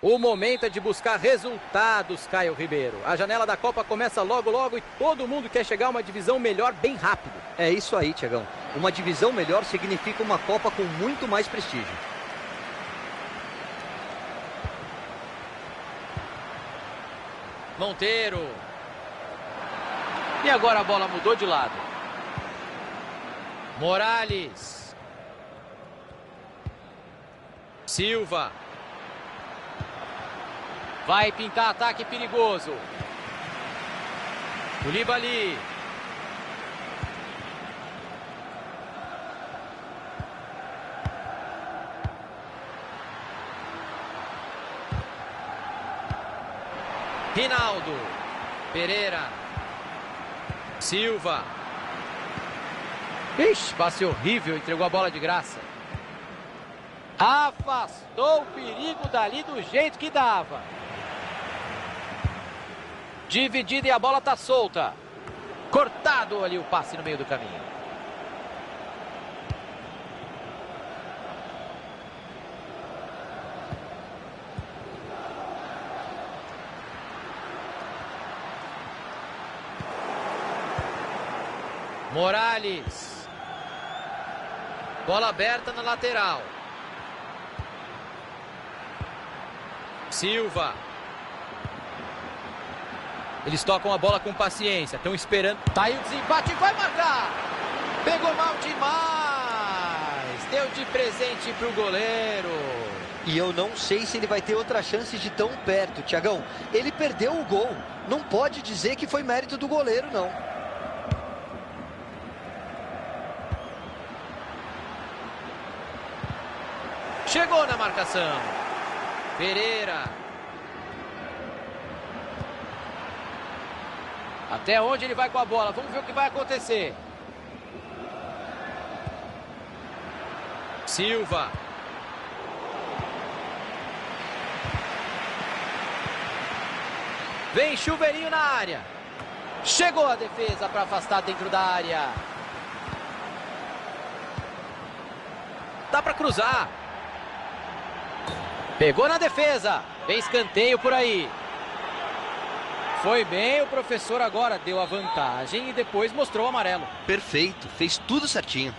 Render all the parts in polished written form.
O momento é de buscar resultados, Caio Ribeiro. A janela da Copa começa logo, logo e todo mundo quer chegar a uma divisão melhor bem rápido. É isso aí, Tiagão. Uma divisão melhor significa uma Copa com muito mais prestígio. Monteiro. E agora a bola mudou de lado. Morales. Silva. Vai pintar ataque perigoso. Koulibaly. Rinaldo. Pereira. Silva. Ixi, passe horrível, entregou a bola de graça. Afastou o perigo dali do jeito que dava. Dividida e a bola tá solta. Cortado ali o passe no meio do caminho. Morales. Bola aberta na lateral. Silva. Eles tocam a bola com paciência, estão esperando. Tá aí o desempate, vai marcar. Pegou mal demais. Deu de presente pro goleiro. E eu não sei se ele vai ter outra chance de tão perto, Tiagão. Ele perdeu o gol. Não pode dizer que foi mérito do goleiro, não. Chegou na marcação. Pereira. Até onde ele vai com a bola? Vamos ver o que vai acontecer. Silva. Vem chuveirinho na área. Chegou a defesa para afastar dentro da área. Dá para cruzar. Pegou na defesa. Vem escanteio por aí. Foi bem, o professor agora deu a vantagem e depois mostrou o amarelo. Perfeito, fez tudo certinho.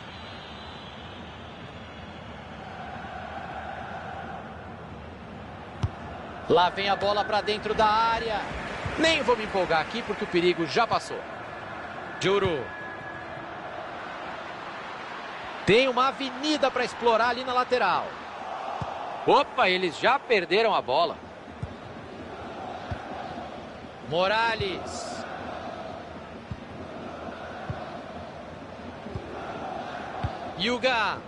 Lá vem a bola para dentro da área. Nem vou me empolgar aqui porque o perigo já passou. Djourou. Tem uma avenida para explorar ali na lateral. Opa, eles já perderam a bola. Morales. Yuga.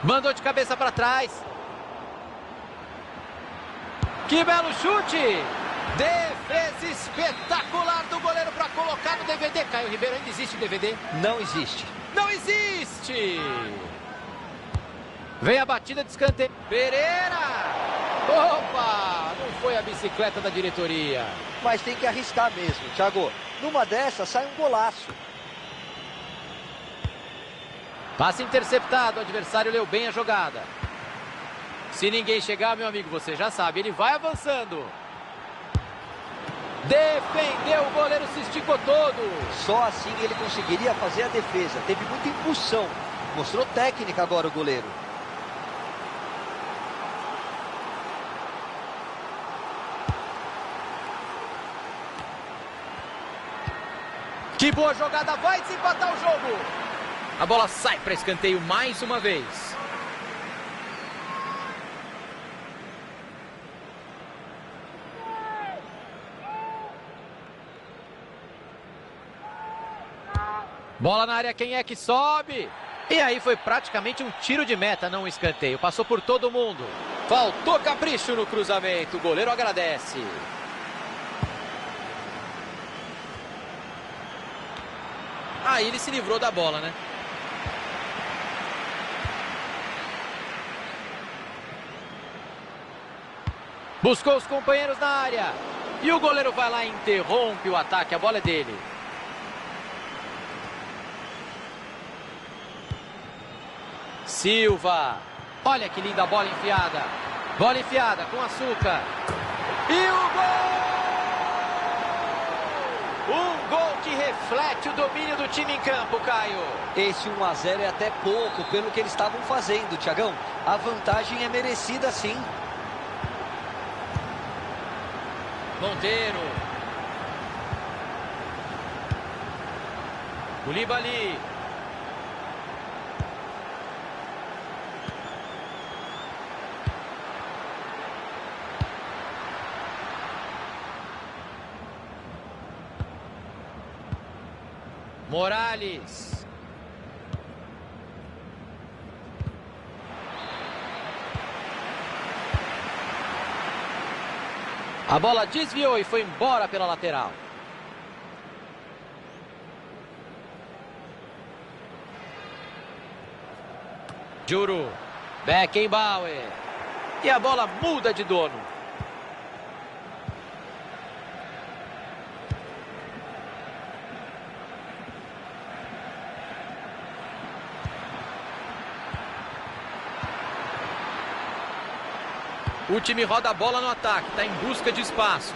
Mandou de cabeça para trás. Que belo chute! Defesa espetacular do goleiro para colocar no DVD. Caio Ribeiro, ainda existe DVD? Não existe. Não existe! Vem a batida de escanteio. Pereira! Opa! Não foi a bicicleta da diretoria. Mas tem que arriscar mesmo, Thiago. Numa dessas sai um golaço. Passe interceptado. O adversário leu bem a jogada. Se ninguém chegar, meu amigo, você já sabe. Ele vai avançando. Defendeu, o goleiro se esticou todo. Só assim ele conseguiria fazer a defesa. Teve muita impulsão. Mostrou técnica agora o goleiro. Que boa jogada, vai desempatar o jogo. A bola sai para escanteio mais uma vez. Bola na área, quem é que sobe? E aí foi praticamente um tiro de meta, não um escanteio. Passou por todo mundo. Faltou capricho no cruzamento, o goleiro agradece. Aí ele se livrou da bola, né? Buscou os companheiros na área. E o goleiro vai lá e interrompe o ataque. A bola é dele. Silva. Olha que linda bola enfiada. Bola enfiada com açúcar. E o gol! Um gol que reflete o domínio do time em campo, Caio. Esse 1 a 0 é até pouco pelo que eles estavam fazendo, Thiagão. A vantagem é merecida, sim. Monteiro. Koulibaly. Morales. A bola desviou e foi embora pela lateral. Djourou. Beckenbauer. E a bola muda de dono. O time roda a bola no ataque, está em busca de espaço.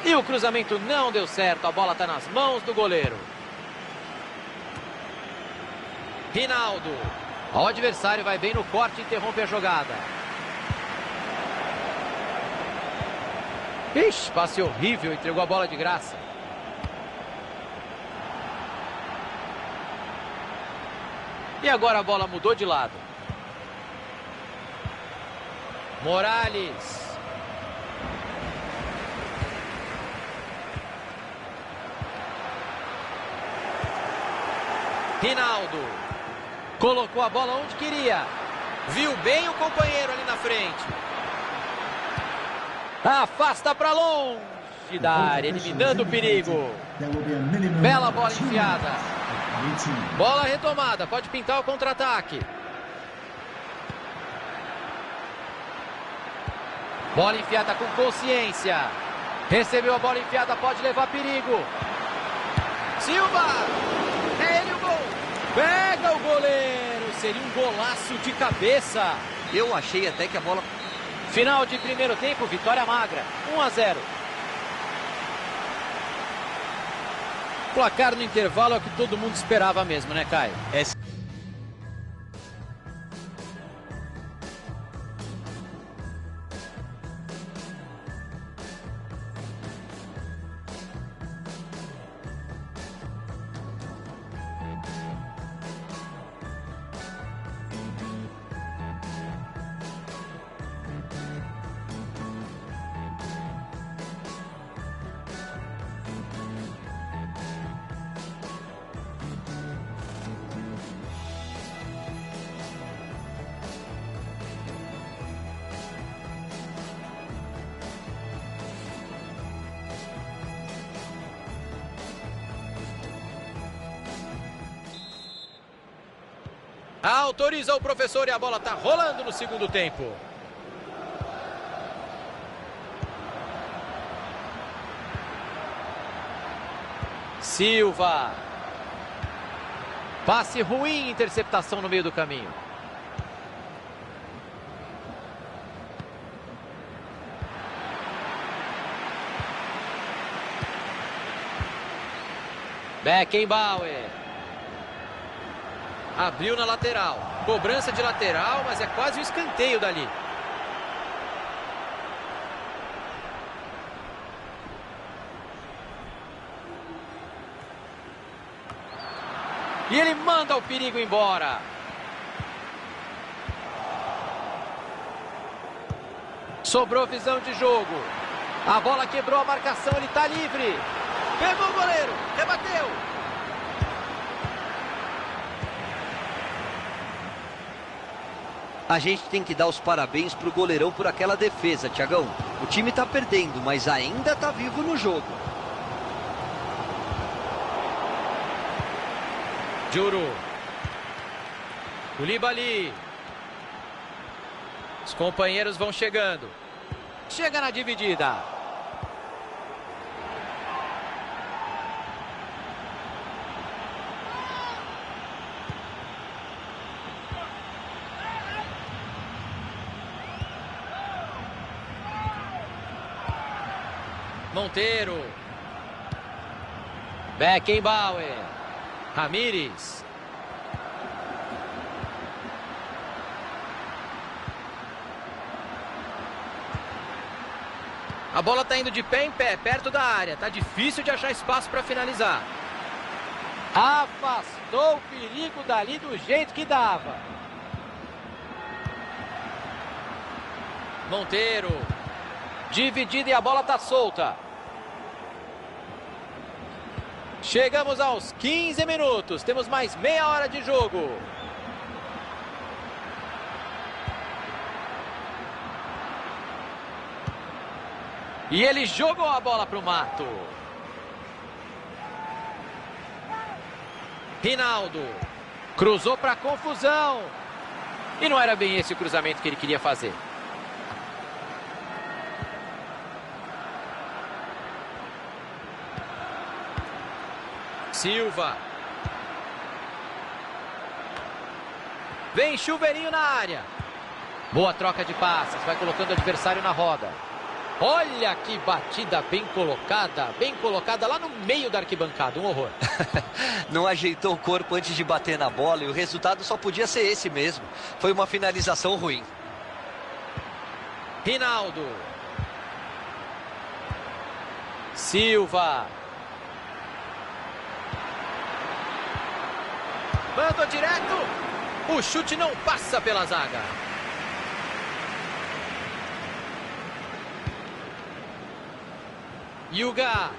E o cruzamento não deu certo, a bola está nas mãos do goleiro. Rinaldo. O adversário vai bem no corte e interrompe a jogada. Ixi, passe horrível, entregou a bola de graça. E agora a bola mudou de lado. Morales. Rinaldo. Colocou a bola onde queria. Viu bem o companheiro ali na frente. Afasta para longe da área, eliminando o perigo. Bela bola enfiada. Bola retomada, pode pintar o contra-ataque. Bola enfiada com consciência. Recebeu a bola enfiada, pode levar perigo. Silva. É ele o gol. Pega o goleiro. Seria um golaço de cabeça. Eu achei até que a bola... Final de primeiro tempo, vitória magra. 1 a 0. Placar no intervalo é o que todo mundo esperava mesmo, né, Caio? Autoriza o professor e a bola está rolando no segundo tempo. Silva. Passe ruim, interceptação no meio do caminho. Beckenbauer. Abriu na lateral. Cobrança de lateral, mas é quase um escanteio dali. E ele manda o perigo embora. Sobrou visão de jogo. A bola quebrou a marcação, ele está livre. Pegou o goleiro, rebateu. A gente tem que dar os parabéns pro goleirão por aquela defesa, Thiagão. O time tá perdendo, mas ainda tá vivo no jogo. Djourou. Koulibaly. Os companheiros vão chegando. Chega na dividida. Monteiro. Beckenbauer. Ramires. A bola está indo de pé em pé, perto da área. Tá difícil de achar espaço para finalizar. Afastou o perigo dali do jeito que dava. Monteiro. Dividida e a bola está solta. Chegamos aos 15 minutos. Temos mais meia hora de jogo. E ele jogou a bola para o mato. Rinaldo. Cruzou para confusão. E não era bem esse o cruzamento que ele queria fazer. Silva. Vem chuveirinho na área. Boa troca de passes. Vai colocando o adversário na roda. Olha que batida bem colocada lá no meio da arquibancada, um horror. Não ajeitou o corpo antes de bater na bola e o resultado só podia ser esse mesmo. Foi uma finalização ruim. Rinaldo. Silva. Mandou direto. O chute não passa pela zaga. Yuga.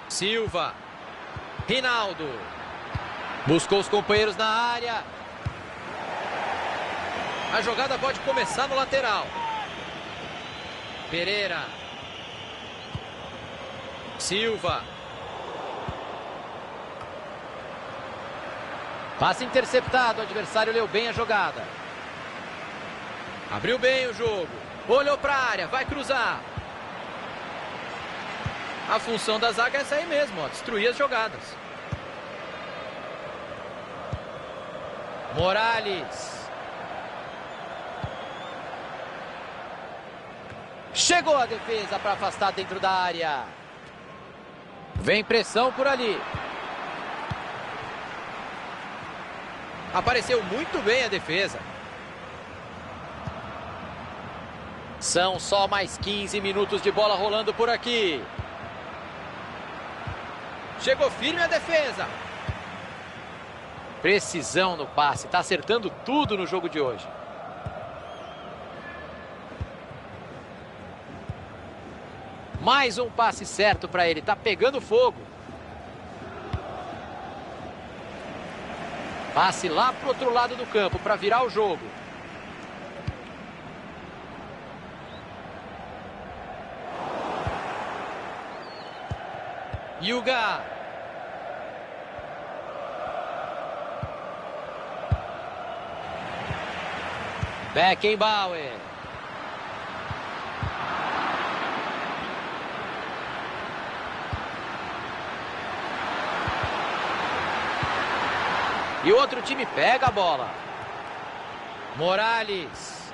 Silva. Rinaldo. Buscou os companheiros na área. A jogada pode começar no lateral. Pereira. Silva. Passe interceptado. O adversário leu bem a jogada. Abriu bem o jogo. Olhou para a área. Vai cruzar. A função da zaga é essa aí mesmo, ó, destruir as jogadas. Morales. Chegou a defesa para afastar dentro da área. Vem pressão por ali. Apareceu muito bem a defesa. São só mais 15 minutos de bola rolando por aqui. Chegou firme a defesa. Precisão no passe. Está acertando tudo no jogo de hoje. Mais um passe certo para ele. Está pegando fogo. Passe lá para o outro lado do campo para virar o jogo. Yuga. Beckenbauer. E o outro time pega a bola. Morales.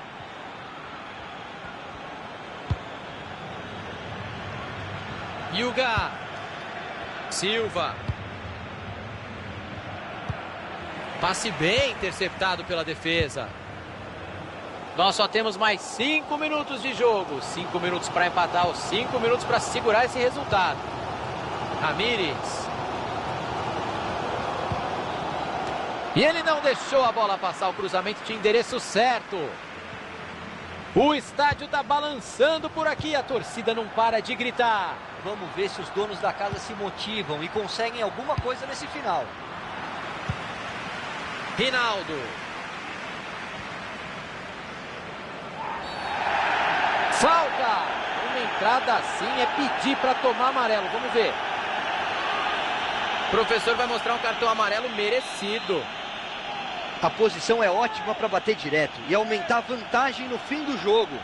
Yuga. Silva. Passe bem interceptado pela defesa. Nós só temos mais 5 minutos de jogo. 5 minutos para empatar, os 5 minutos para segurar esse resultado. Ramires. E ele não deixou a bola passar. O cruzamento tinha endereço certo. O estádio está balançando por aqui. A torcida não para de gritar. Vamos ver se os donos da casa se motivam e conseguem alguma coisa nesse final. Rinaldo. Falta! Uma entrada assim é pedir para tomar amarelo. Vamos ver. O professor vai mostrar um cartão amarelo merecido. A posição é ótima para bater direto e aumentar a vantagem no fim do jogo.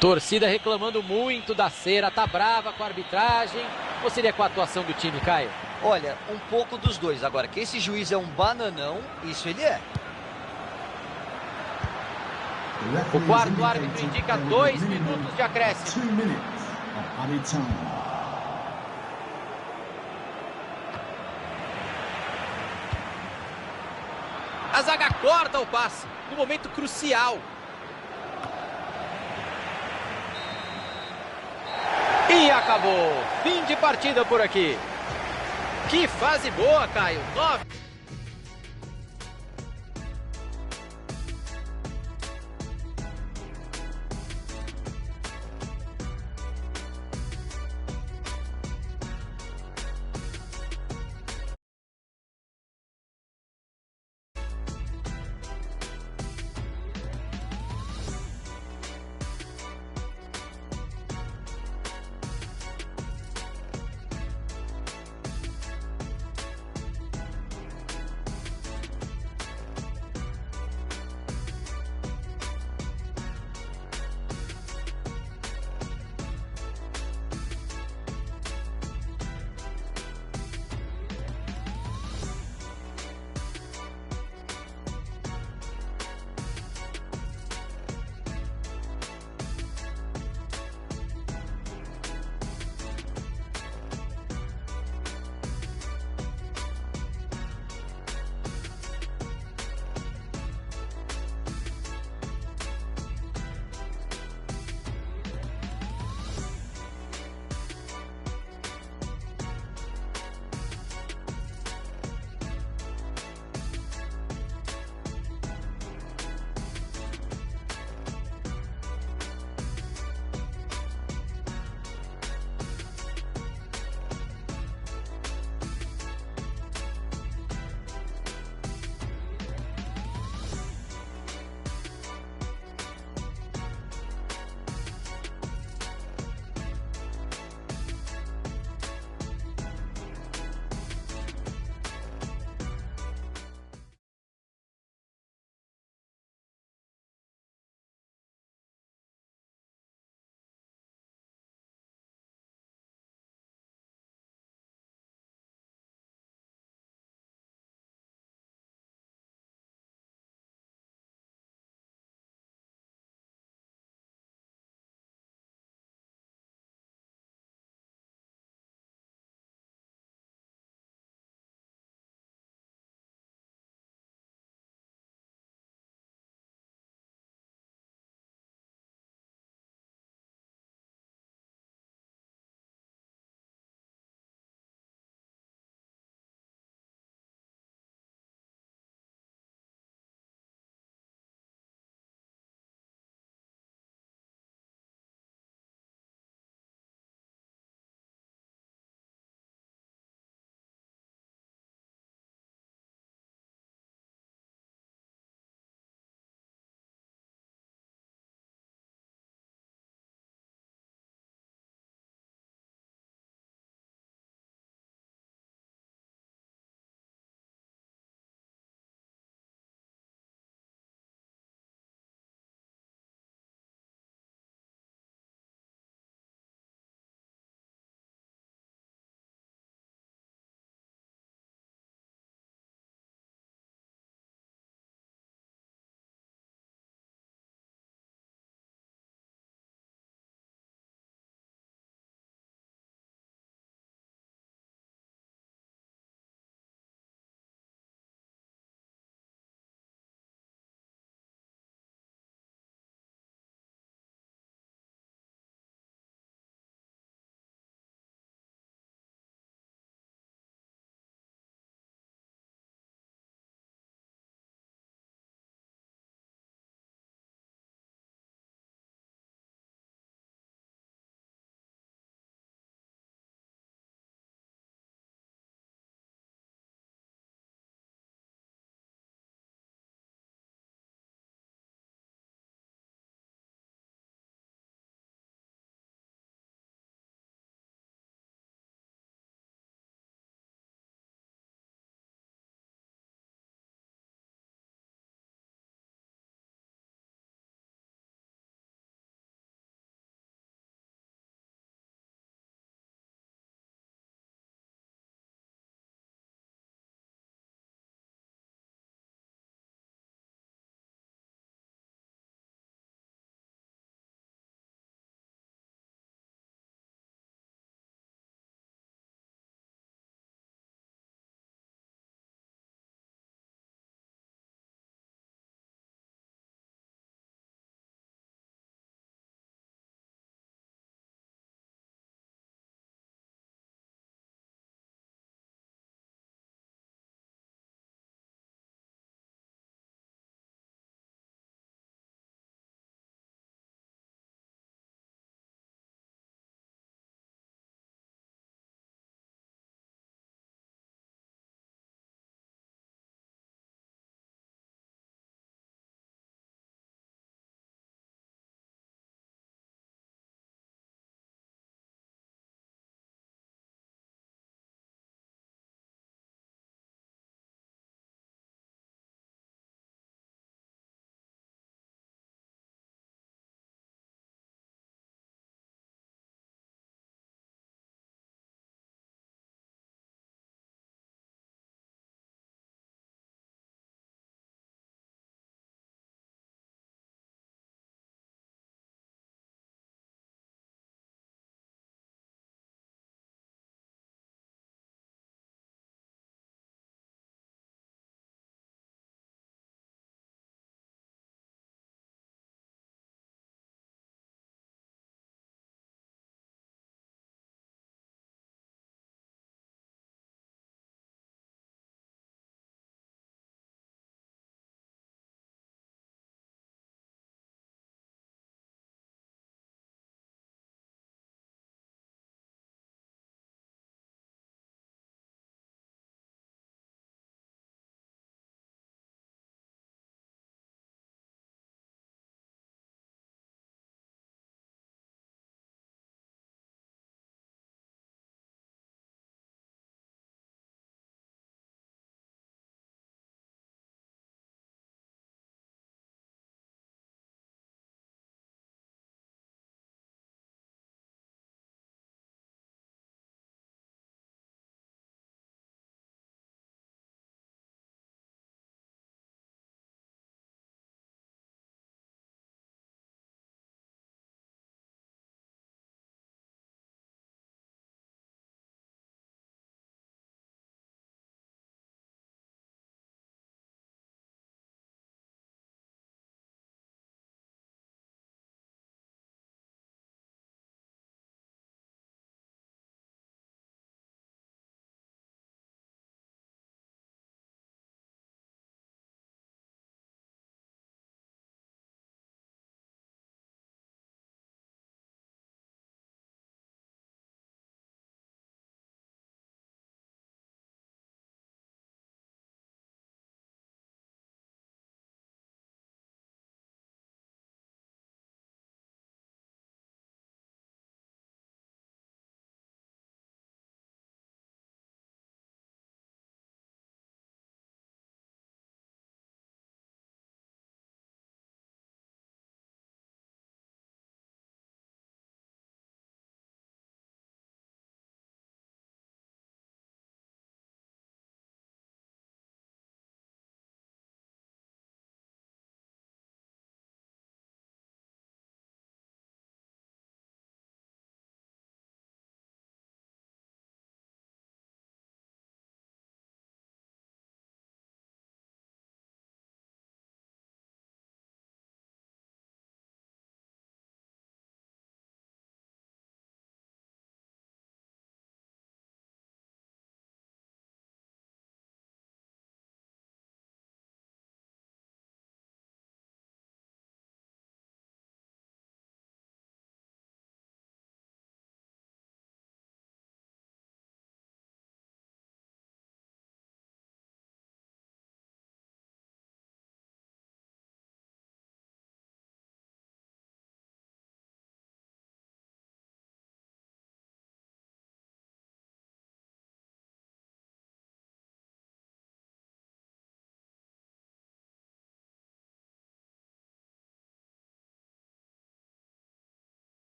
Torcida reclamando muito da cera, tá brava com a arbitragem. Ou seria com a atuação do time, Caio? Olha, um pouco dos dois. Agora, que esse juiz é um bananão, isso ele é. O quarto árbitro indica 2 minutos de acréscimo. A zaga corta o passe no momento crucial. E acabou. Fim de partida por aqui. Que fase boa, Caio. 9.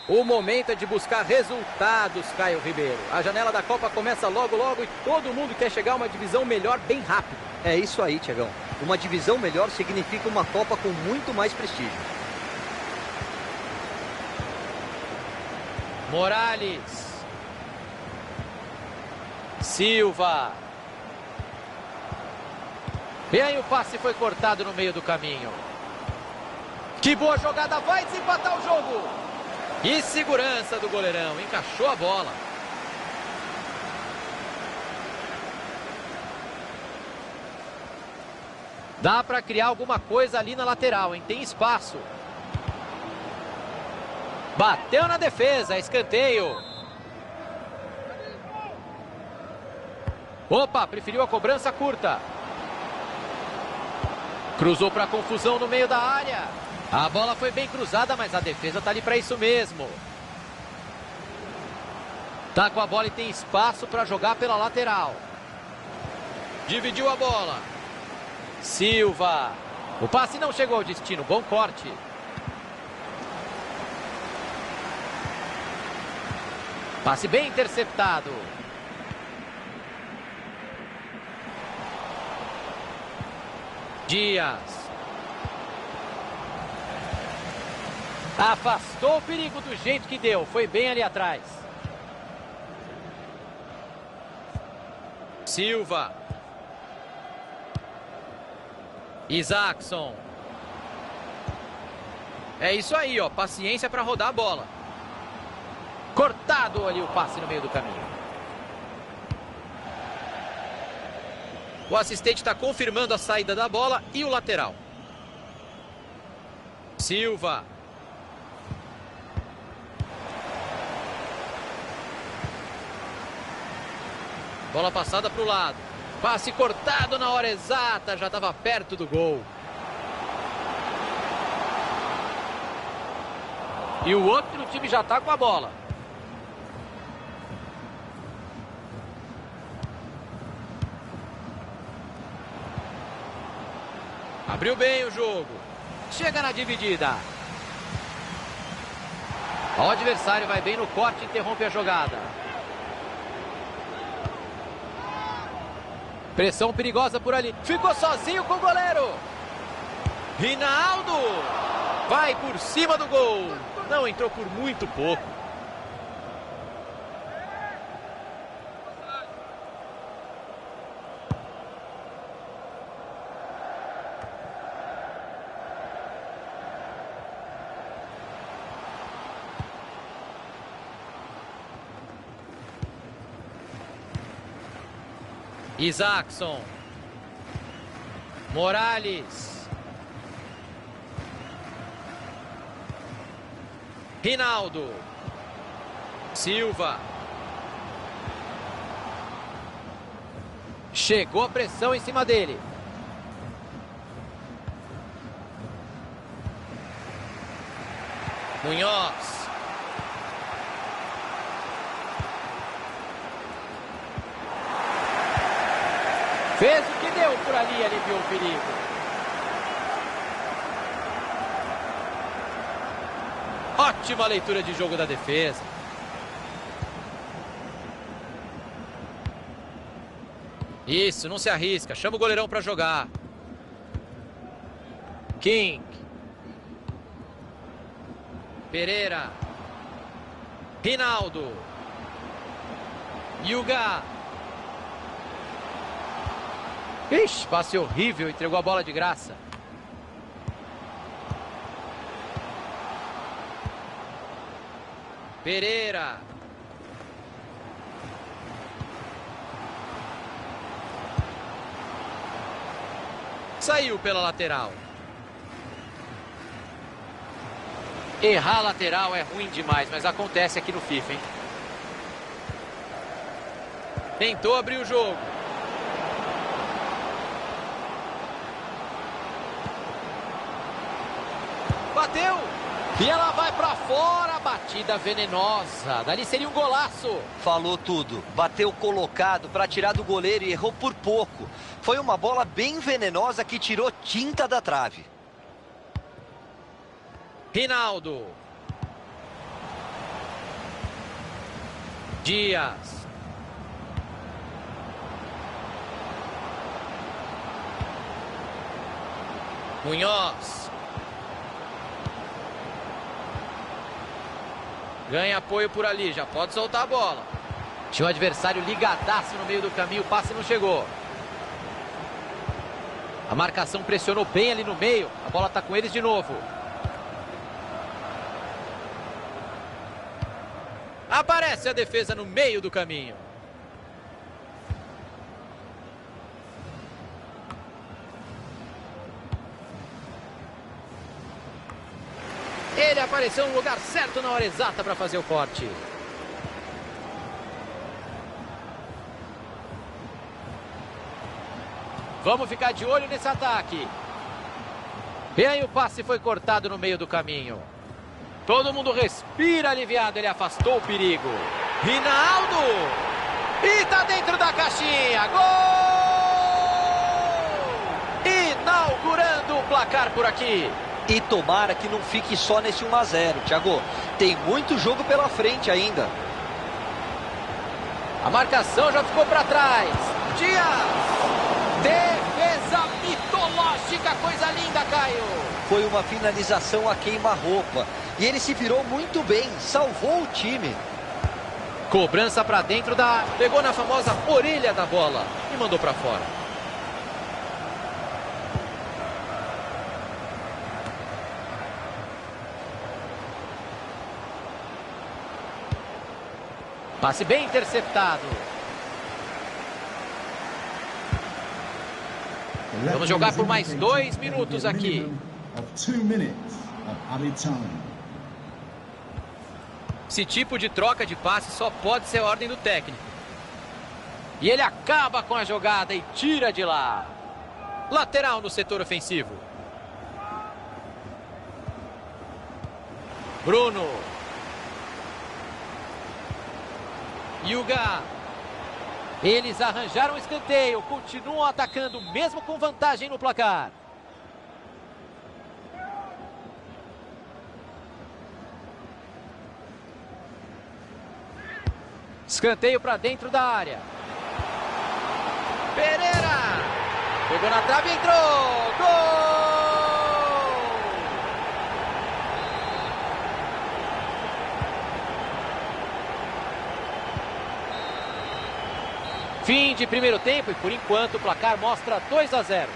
O momento é de buscar resultados, Caio Ribeiro. A janela da Copa começa logo, logo e todo mundo quer chegar a uma divisão melhor bem rápido. É isso aí, Tiagão. Uma divisão melhor significa uma Copa com muito mais prestígio. Morales. Silva. E aí o passe foi cortado no meio do caminho. Que boa jogada, vai desempatar o jogo. E segurança do goleirão, encaixou a bola. Dá para criar alguma coisa ali na lateral, hein? Tem espaço. Bateu na defesa, escanteio. Opa, preferiu a cobrança curta. Cruzou para confusão no meio da área. A bola foi bem cruzada, mas a defesa tá ali para isso mesmo. Tá com a bola e tem espaço para jogar pela lateral. Dividiu a bola. Silva. O passe não chegou ao destino, bom corte. Passe bem interceptado. Dias. Afastou o perigo do jeito que deu. Foi bem ali atrás. Silva. Isaacson. É isso aí, ó. Paciência para rodar a bola. Cortado ali o passe no meio do caminho. O assistente está confirmando a saída da bola e o lateral. Silva. Bola passada para o lado. Passe cortado na hora exata. Já estava perto do gol. E o outro time já está com a bola. Abriu bem o jogo. Chega na dividida. O adversário vai bem no corte e interrompe a jogada. Pressão perigosa por ali. Ficou sozinho com o goleiro. Rinaldo. Vai por cima do gol. Não entrou por muito pouco. Isaacson. Morales. Rinaldo. Silva. Chegou a pressão em cima dele. Munhoz. Fez o que deu por ali, aliviou o perigo. Ótima leitura de jogo da defesa. Isso, não se arrisca. Chama o goleirão para jogar. King. Pereira. Rinaldo. Yuga. Ixi, passe horrível, entregou a bola de graça. Pereira. Saiu pela lateral. Errar a lateral é ruim demais, mas acontece aqui no FIFA, hein? Tentou abrir o jogo. Bateu. E ela vai pra fora. Batida venenosa. Dali seria um golaço. Falou tudo. Bateu colocado para tirar do goleiro e errou por pouco. Foi uma bola bem venenosa que tirou tinta da trave. Rinaldo. Dias. Munhoz. Ganha apoio por ali, já pode soltar a bola. Tinha o adversário ligadaço no meio do caminho, o passe não chegou. A marcação pressionou bem ali no meio, a bola está com eles de novo. Aparece a defesa no meio do caminho. Ele apareceu no lugar certo na hora exata para fazer o corte. Vamos ficar de olho nesse ataque. E aí o passe foi cortado no meio do caminho. Todo mundo respira aliviado, ele afastou o perigo. Rinaldo! E tá dentro da caixinha. Gol! Inaugurando o placar por aqui. E tomara que não fique só nesse 1 a 0, Thiago. Tem muito jogo pela frente ainda. A marcação já ficou para trás. Dias! Defesa mitológica, coisa linda, Caio. Foi uma finalização a queima-roupa. E ele se virou muito bem, salvou o time. Cobrança para dentro da área. Pegou na famosa orelha da bola e mandou para fora. Passe bem interceptado. Vamos jogar por mais 2 minutos aqui. Esse tipo de troca de passe só pode ser ordem do técnico. E ele acaba com a jogada e tira de lá. Lateral no setor ofensivo. Bruno. Yuga. Eles arranjaram o escanteio, continuam atacando mesmo com vantagem no placar. Escanteio para dentro da área. Pereira. Pegou na trave e entrou. Gol! Fim de primeiro tempo e por enquanto o placar mostra 2 a 0.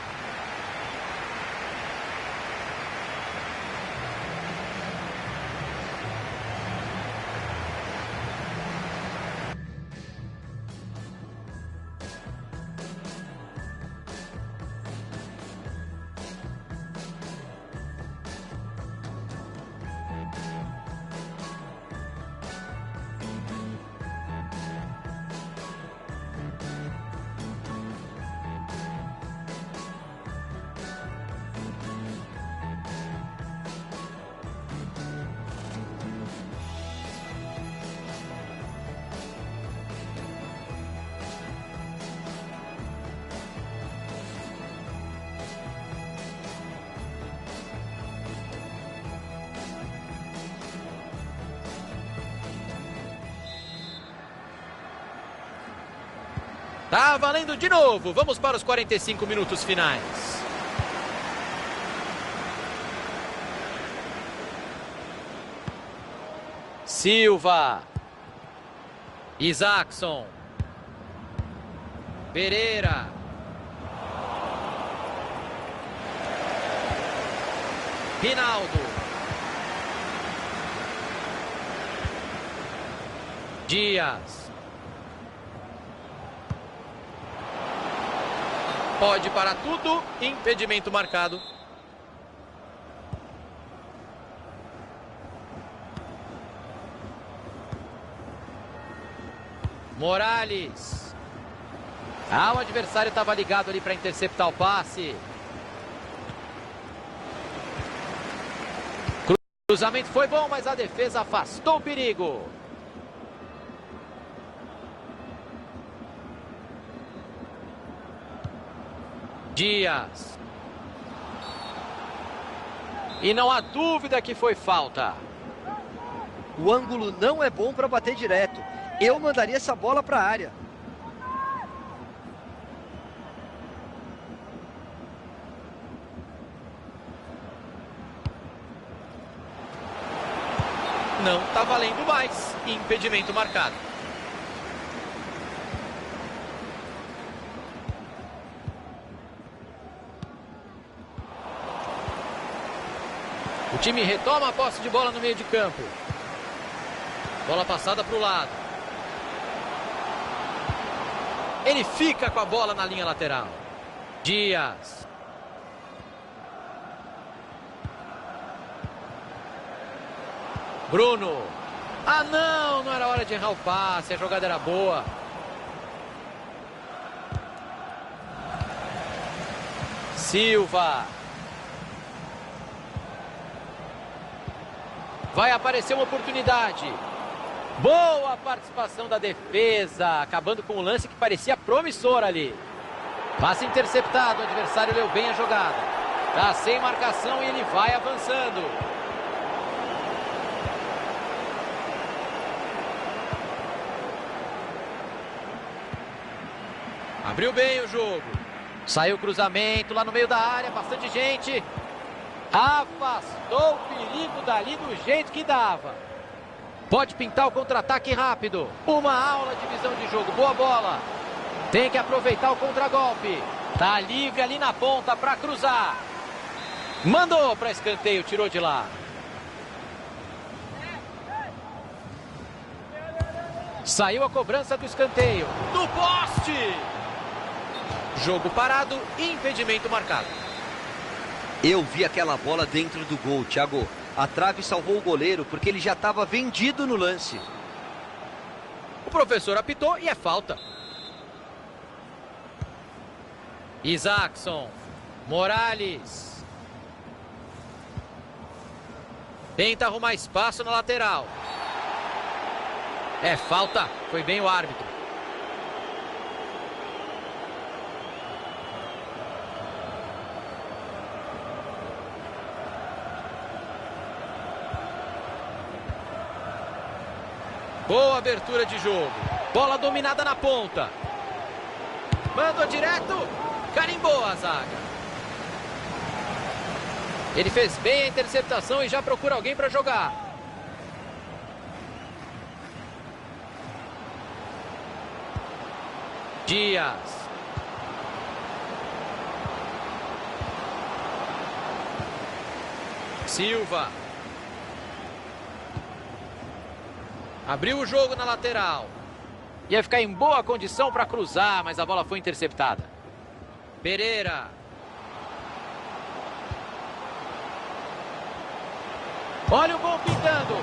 Tá valendo de novo. Vamos para os 45 minutos finais. Silva. Isaacson. Pereira. Rinaldo. Dias. Pode parar tudo, impedimento marcado. Morales. O adversário estava ligado ali para interceptar o passe. Cruzamento foi bom, mas a defesa afastou o perigo. Dias. E não há dúvida que foi falta. O ângulo não é bom para bater direto. Eu mandaria essa bola para a área. Não tá valendo mais. Impedimento marcado. O time retoma a posse de bola no meio de campo. Bola passada para o lado. Ele fica com a bola na linha lateral. Dias. Bruno. Ah, não, não era hora de errar o passe, a jogada era boa. Silva. Vai aparecer uma oportunidade. Boa participação da defesa, acabando com um lance que parecia promissor ali. Passe interceptado, o adversário leu bem a jogada. Tá sem marcação e ele vai avançando. Abriu bem o jogo. Saiu o cruzamento lá no meio da área, bastante gente. Afastou o perigo dali do jeito que dava. Pode pintar o contra-ataque rápido. Uma aula de visão de jogo, boa bola. Tem que aproveitar o contragolpe. Tá livre ali na ponta para cruzar. Mandou para escanteio, tirou de lá. Saiu a cobrança do escanteio. No poste! Jogo parado, impedimento marcado. Eu vi aquela bola dentro do gol, Thiago. A trave salvou o goleiro porque ele já estava vendido no lance. O professor apitou e é falta. Isaacson. Morales. Tenta arrumar espaço na lateral. É falta. Foi bem o árbitro. Boa abertura de jogo. Bola dominada na ponta. Mandou direto. Carimbou a zaga. Ele fez bem a interceptação e já procura alguém para jogar. Dias. Silva. Abriu o jogo na lateral. Ia ficar em boa condição para cruzar, mas a bola foi interceptada. Pereira. Olha o gol pintando.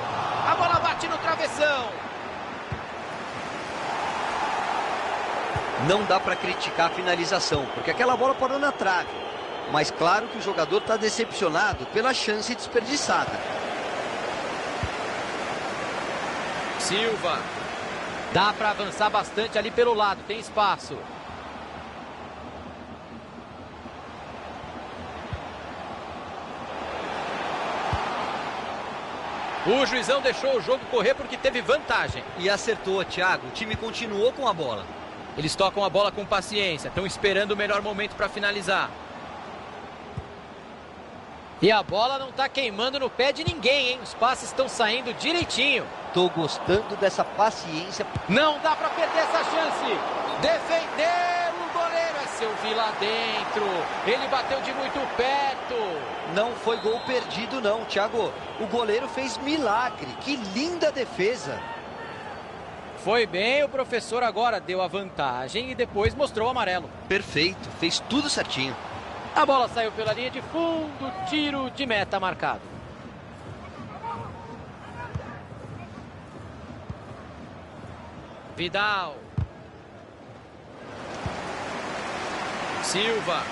A bola bate no travessão. Não dá para criticar a finalização, porque aquela bola parou na trave. Mas claro que o jogador está decepcionado pela chance desperdiçada. Silva. Dá para avançar bastante ali pelo lado, tem espaço. O juizão deixou o jogo correr porque teve vantagem. E acertou, Thiago. O time continuou com a bola. Eles tocam a bola com paciência, estão esperando o melhor momento para finalizar. E a bola não está queimando no pé de ninguém, hein? Os passes estão saindo direitinho. Tô gostando dessa paciência. Não dá para perder essa chance. Defendeu o goleiro. É seu vir lá dentro. Ele bateu de muito perto. Não foi gol perdido não, Thiago. O goleiro fez milagre. Que linda defesa. Foi bem, o professor agora deu a vantagem e depois mostrou o amarelo. Perfeito, fez tudo certinho. A bola saiu pela linha de fundo, tiro de meta marcado. Vidal. Silva.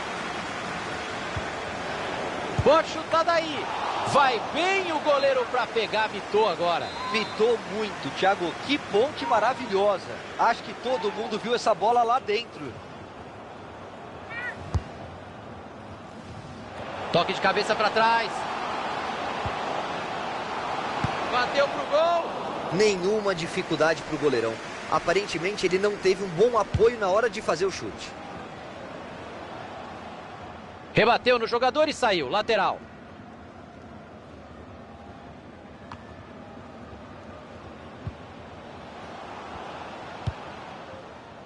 Pode chutar daí. Vai bem o goleiro para pegar, mitou agora. Mitou muito, Thiago. Que ponte maravilhosa. Acho que todo mundo viu essa bola lá dentro. Toque de cabeça para trás. Bateu pro gol. Nenhuma dificuldade pro goleirão. Aparentemente ele não teve um bom apoio na hora de fazer o chute. Rebateu no jogador e saiu, lateral.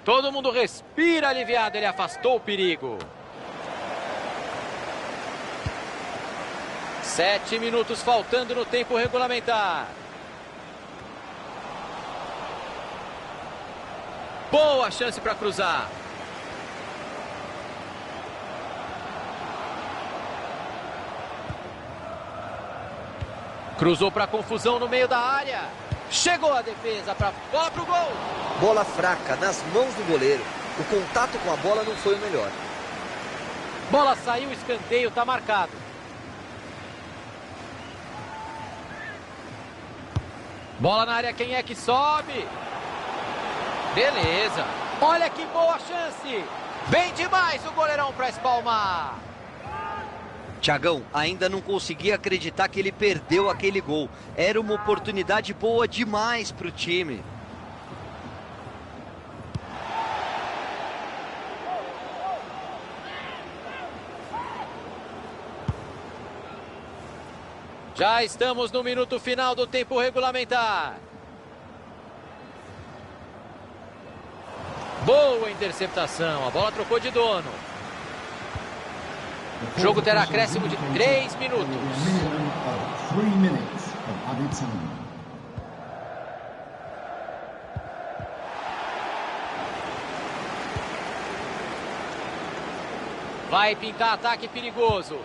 Todo mundo respira aliviado, ele afastou o perigo. 7 minutos faltando no tempo regulamentar. Boa chance para cruzar. Cruzou para confusão no meio da área. Chegou a defesa para bola pro gol. Bola fraca nas mãos do goleiro. O contato com a bola não foi o melhor. Bola saiu, escanteio, tá marcado. Bola na área, quem é que sobe? Beleza. Olha que boa chance. Vem demais o goleirão para espalmar. Thiagão ainda não conseguia acreditar que ele perdeu aquele gol. Era uma oportunidade boa demais para o time. Já estamos no minuto final do tempo regulamentar. Boa interceptação, a bola trocou de dono. O jogo terá acréscimo de 3 minutos. Vai pintar ataque perigoso.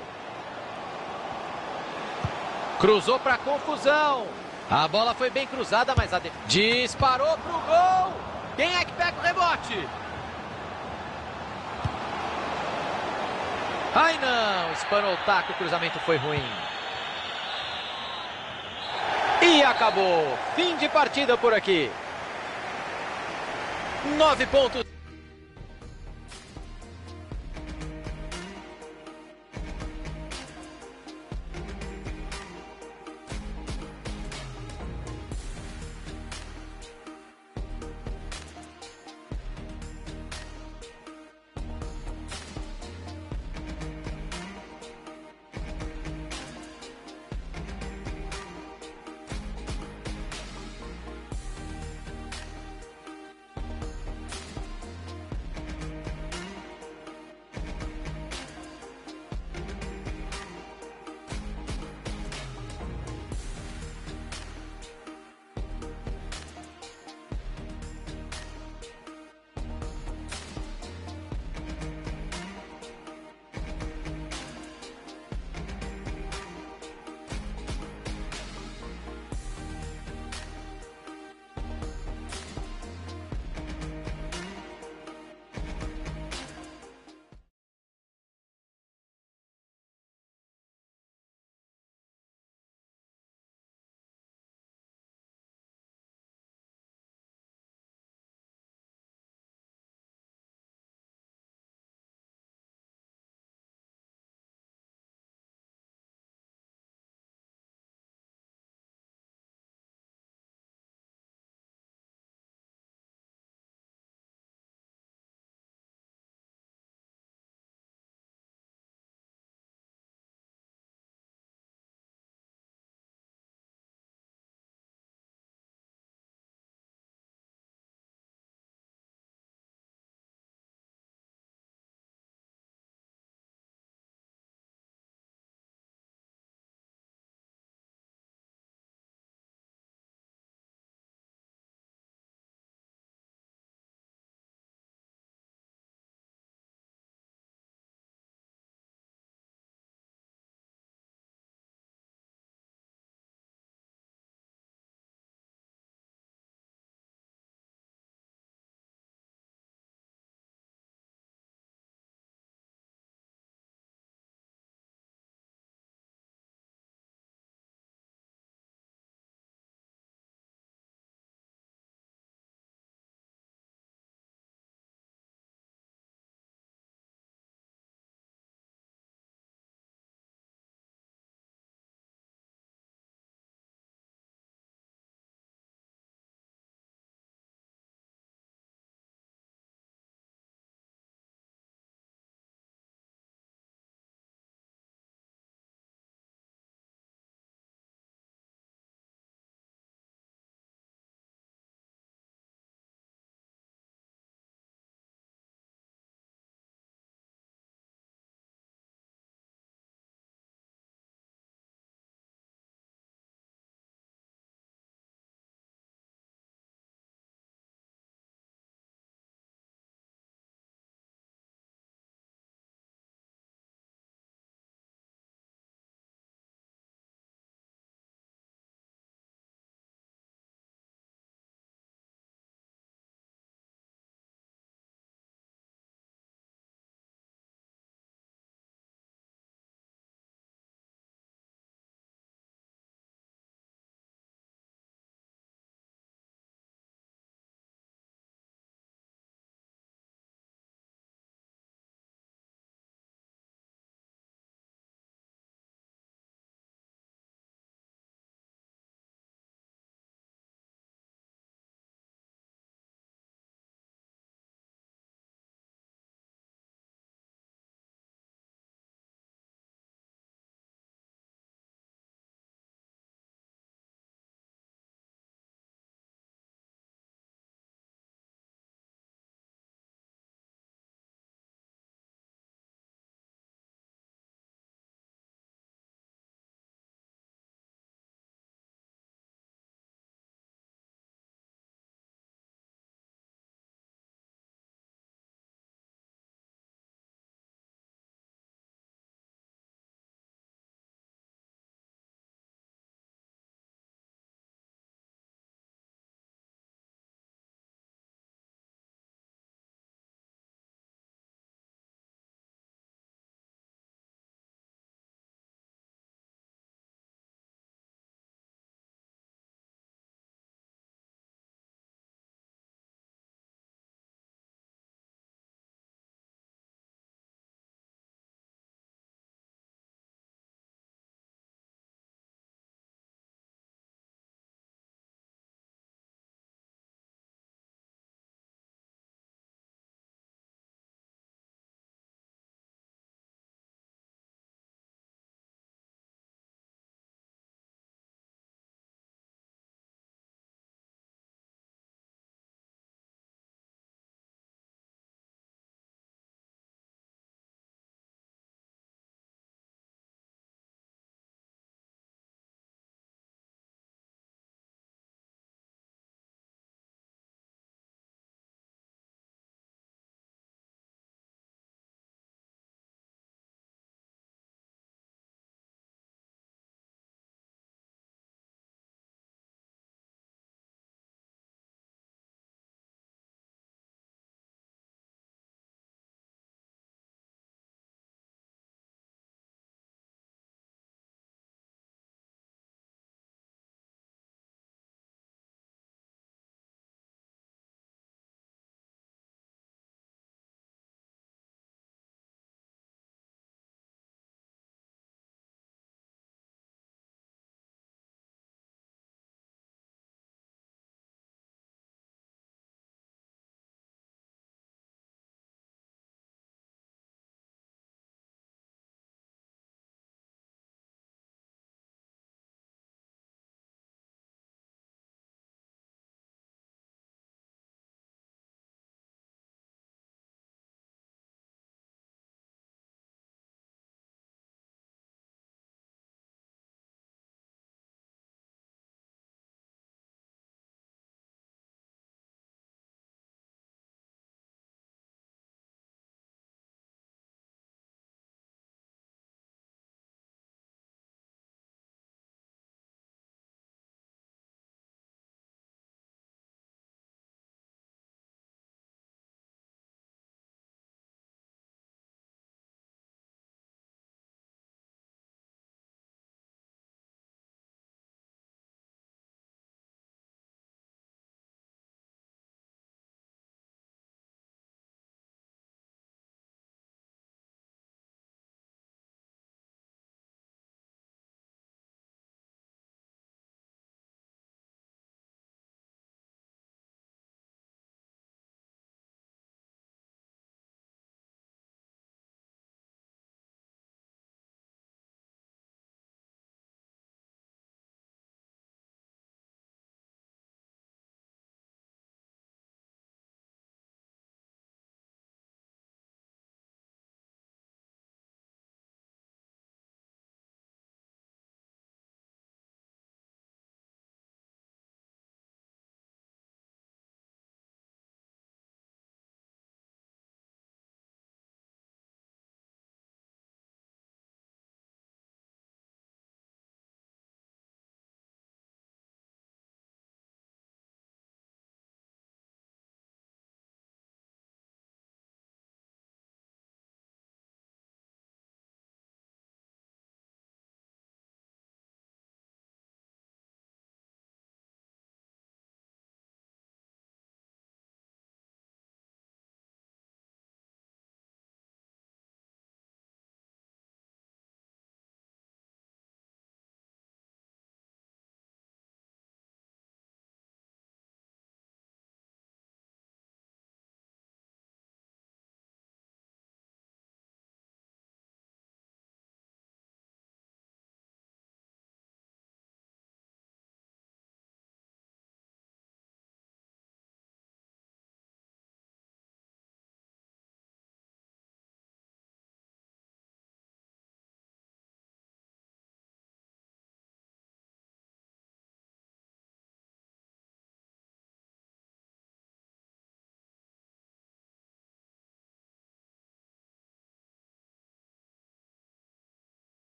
Cruzou para confusão. A bola foi bem cruzada, mas a disparou pro gol. Quem é que pega o rebote? Ai não, espanou o taco, o cruzamento foi ruim. E acabou. Fim de partida por aqui. 9 pontos.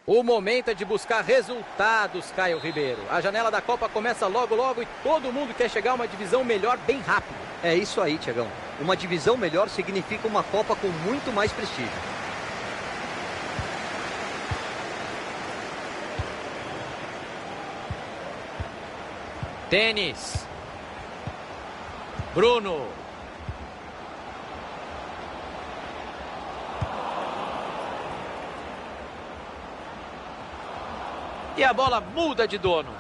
O momento é de buscar resultados, Caio Ribeiro. A janela da Copa começa logo, logo e todo mundo quer chegar a uma divisão melhor bem rápido. É isso aí, Tiagão. Uma divisão melhor significa uma Copa com muito mais prestígio. Tênis. Bruno. E a bola muda de dono.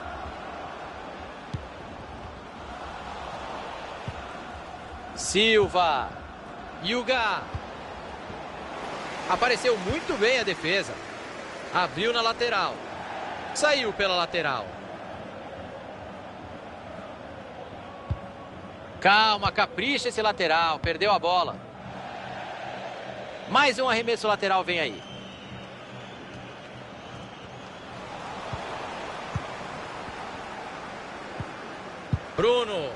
Silva. Yuga. Apareceu muito bem a defesa. Abriu na lateral. Saiu pela lateral. Calma, capricha esse lateral. Perdeu a bola. Mais um arremesso lateral vem aí. Bruno.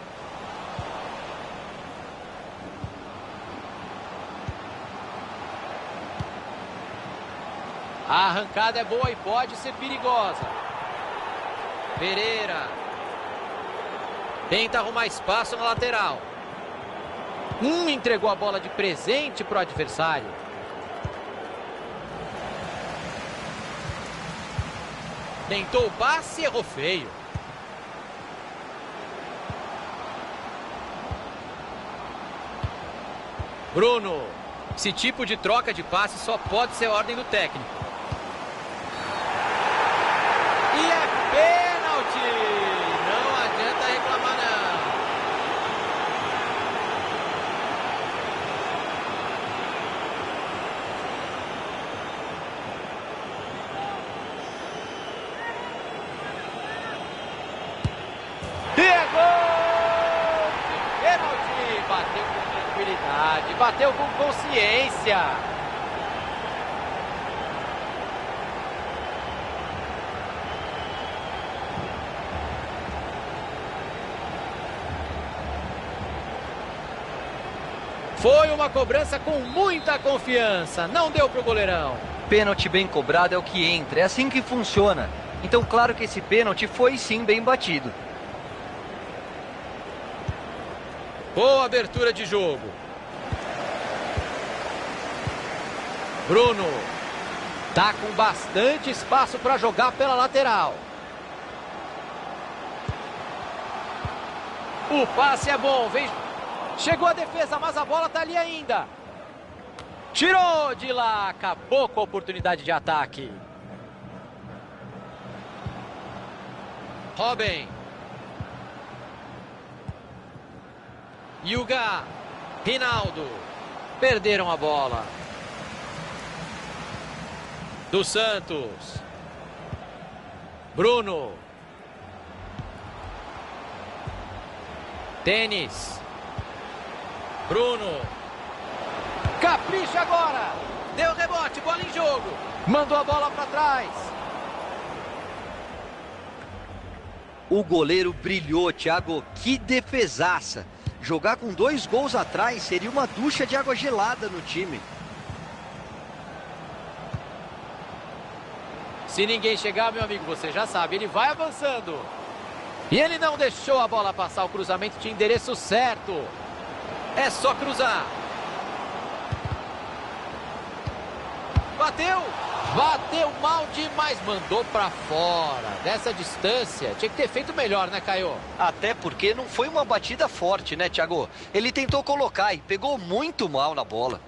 A arrancada é boa e pode ser perigosa. Pereira. Tenta arrumar espaço na lateral. Entregou a bola de presente para o adversário. Tentou o passe e errou feio. Bruno. Esse tipo de troca de passe só pode ser ordem do técnico. E é pênalti! Não adianta reclamar, não. E é gol! Pênalti! Bateu com tranquilidade, bateu com consciência. Foi uma cobrança com muita confiança. Não deu pro goleirão. Pênalti bem cobrado é o que entra. É assim que funciona. Então, claro que esse pênalti foi sim bem batido. Boa abertura de jogo. Bruno. Tá com bastante espaço para jogar pela lateral. O passe é bom. Vem... Chegou a defesa, mas a bola tá ali ainda. Tirou de lá. Acabou com a oportunidade de ataque. Robin. Yuga. Rinaldo. Perderam a bola. Dos Santos. Bruno. Tênis. Bruno. Capricha agora. Deu rebote, bola em jogo. Mandou a bola para trás. O goleiro brilhou, Thiago. Que defesaça. Jogar com 2 gols atrás seria uma ducha de água gelada no time. Se ninguém chegar, meu amigo, você já sabe, ele vai avançando. E ele não deixou a bola passar, o cruzamento tinha endereço certo. É só cruzar. Bateu. Bateu mal demais, mandou pra fora. Dessa distância, tinha que ter feito melhor, né, Caio? Até porque não foi uma batida forte, né, Thiago? Ele tentou colocar e pegou muito mal na bola.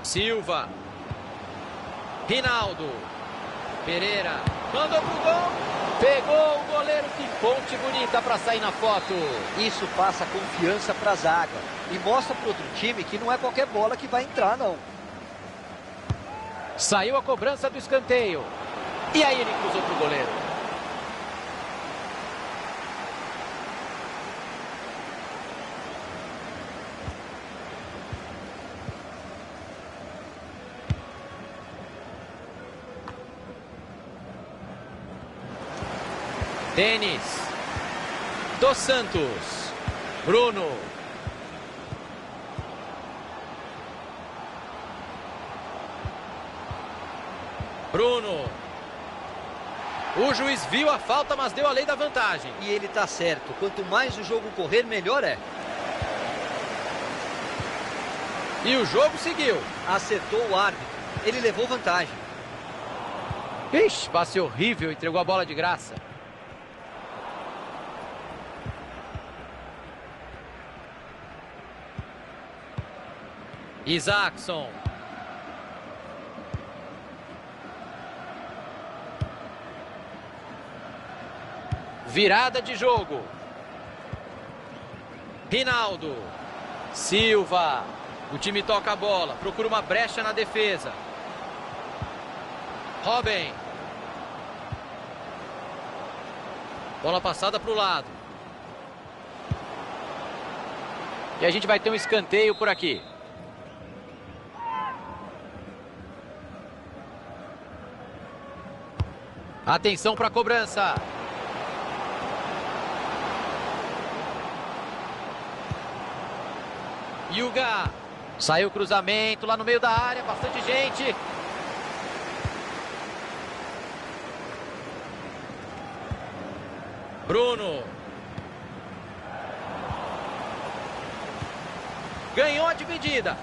Silva. Rinaldo. Pereira. Mandou pro gol. Pegou o goleiro. Que ponte bonita para sair na foto. Isso passa confiança para a zaga. E mostra para outro time que não é qualquer bola que vai entrar, não. Saiu a cobrança do escanteio. E aí ele cruzou pro goleiro. Tênis. Dos Santos. Bruno. Bruno. O juiz viu a falta, mas deu a lei da vantagem. E ele tá certo. Quanto mais o jogo correr, melhor é. E o jogo seguiu. Acertou o árbitro. Ele levou vantagem. Ixi, passe horrível. Entregou a bola de graça. Isaacson. Virada de jogo. Rinaldo. Silva. O time toca a bola. Procura uma brecha na defesa. Robin. Bola passada para o lado. E a gente vai ter um escanteio por aqui. Atenção para a cobrança. Yuga. Saiu o cruzamento lá no meio da área. Bastante gente. Bruno. Ganhou a dividida.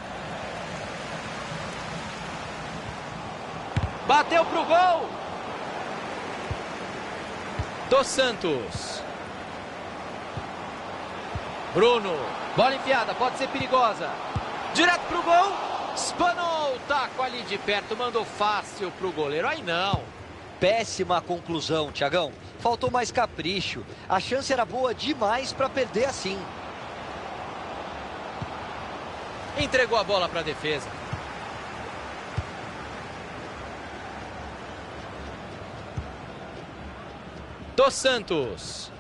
Bateu pro gol. Dos Santos. Bruno. Bola enfiada, pode ser perigosa. Direto pro gol. Espanou o taco ali de perto. Mandou fácil pro goleiro. Aí não. Péssima conclusão, Thiagão. Faltou mais capricho. A chance era boa demais para perder assim. Entregou a bola para a defesa. Dos Santos.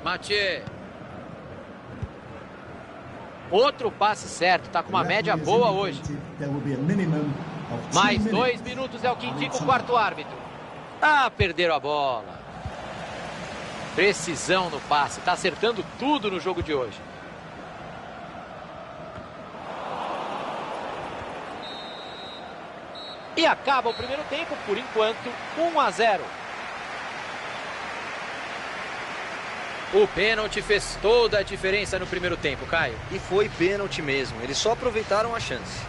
Mathieu. Outro passe certo, tá com uma média boa hoje. Mais 2 minutos é o que indica o quarto árbitro. Ah, perderam a bola. Precisão no passe, tá acertando tudo no jogo de hoje. E acaba o primeiro tempo, por enquanto, 1-0. O pênalti fez toda a diferença no primeiro tempo, Caio. E foi pênalti mesmo, eles só aproveitaram a chance.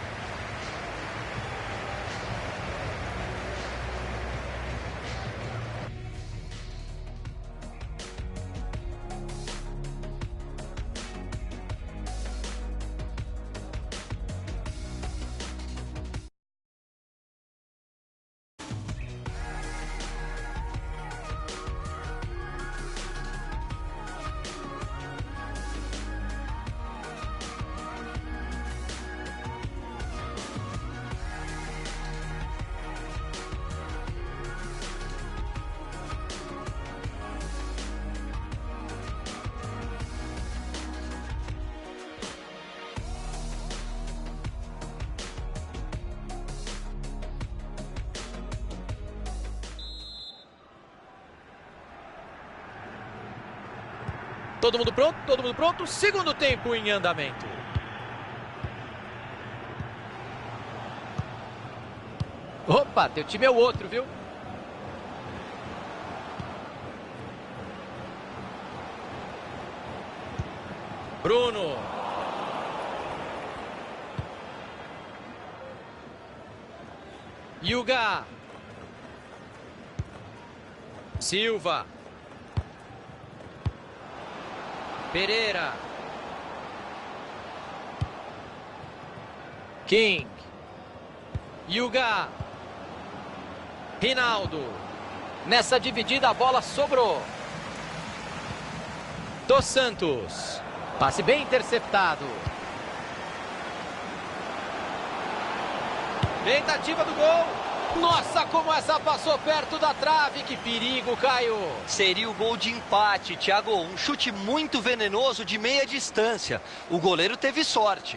Todo mundo pronto? Todo mundo pronto? Segundo tempo em andamento. Opa, teu time é o outro, viu? Bruno. Yuga. Silva. Pereira. King. Yuga. Rinaldo. Nessa dividida a bola sobrou. Dos Santos. Passe bem interceptado. Tentativa do gol. Nossa, como essa passou perto da trave. Que perigo, Caio. Seria o gol de empate, Thiago. Um chute muito venenoso de meia distância. O goleiro teve sorte.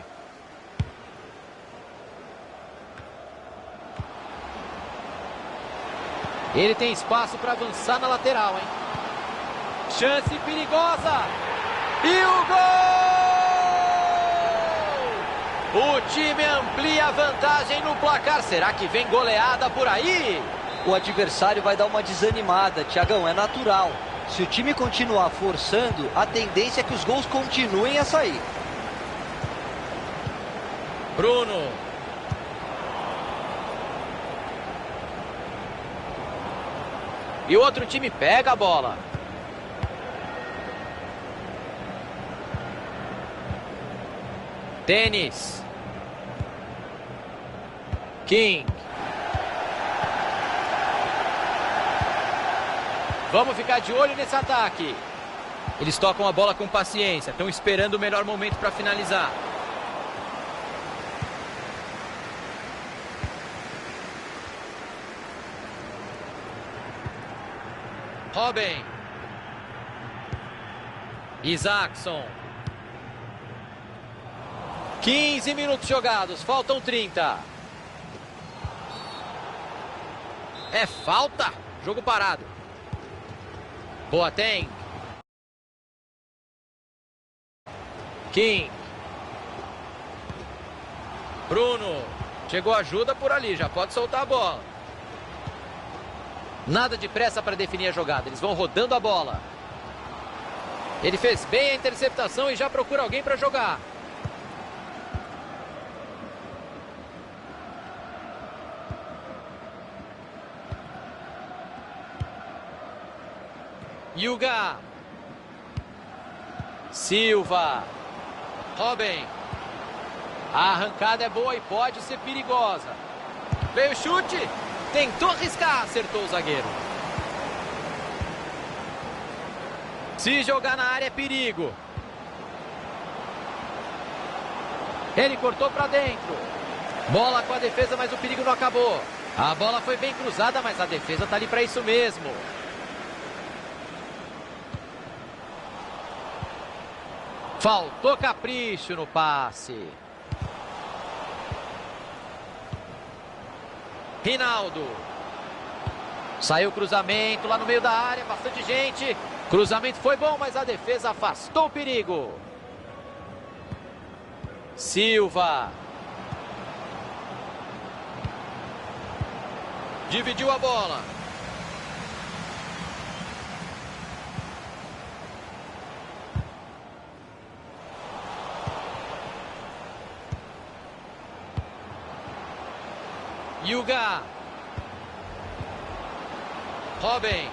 Ele tem espaço para avançar na lateral, hein? Chance perigosa. E o gol! O time amplia a vantagem no placar. Será que vem goleada por aí? O adversário vai dar uma desanimada, Thiagão, é natural. Se o time continuar forçando, a tendência é que os gols continuem a sair. Bruno. E o outro time pega a bola. Tênis. King. Vamos ficar de olho nesse ataque. Eles tocam a bola com paciência. Estão esperando o melhor momento para finalizar. Robin. Isaacson. 15 minutos jogados, faltam 30. É falta, jogo parado. Boateng. King. Bruno. Chegou ajuda por ali, já pode soltar a bola. Nada de pressa para definir a jogada, eles vão rodando a bola. Ele fez bem a interceptação e já procura alguém para jogar. Yuga. Silva. Robin. A arrancada é boa e pode ser perigosa. Veio o chute. Tentou arriscar, acertou o zagueiro. Se jogar na área é perigo. Ele cortou para dentro. Bola com a defesa, mas o perigo não acabou. A bola foi bem cruzada, mas a defesa está ali para isso mesmo. Faltou capricho no passe. Rinaldo. Saiu o cruzamento lá no meio da área, bastante gente. Cruzamento foi bom, mas a defesa afastou o perigo. Silva. Dividiu a bola. Yuga. Robin.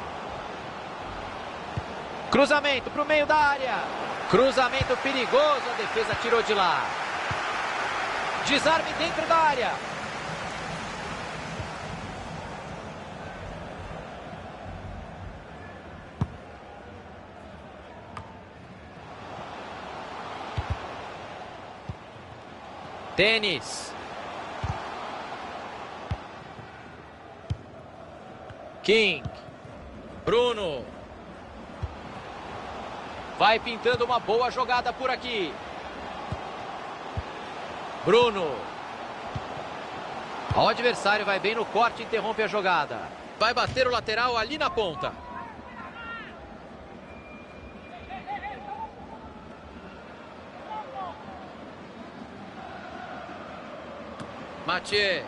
Cruzamento para o meio da área. Cruzamento perigoso, a defesa tirou de lá. Desarme dentro da área. Tênis. King. Bruno. Vai pintando uma boa jogada por aqui. Bruno. O adversário vai bem no corte e interrompe a jogada. Vai bater o lateral ali na ponta. Mathieu.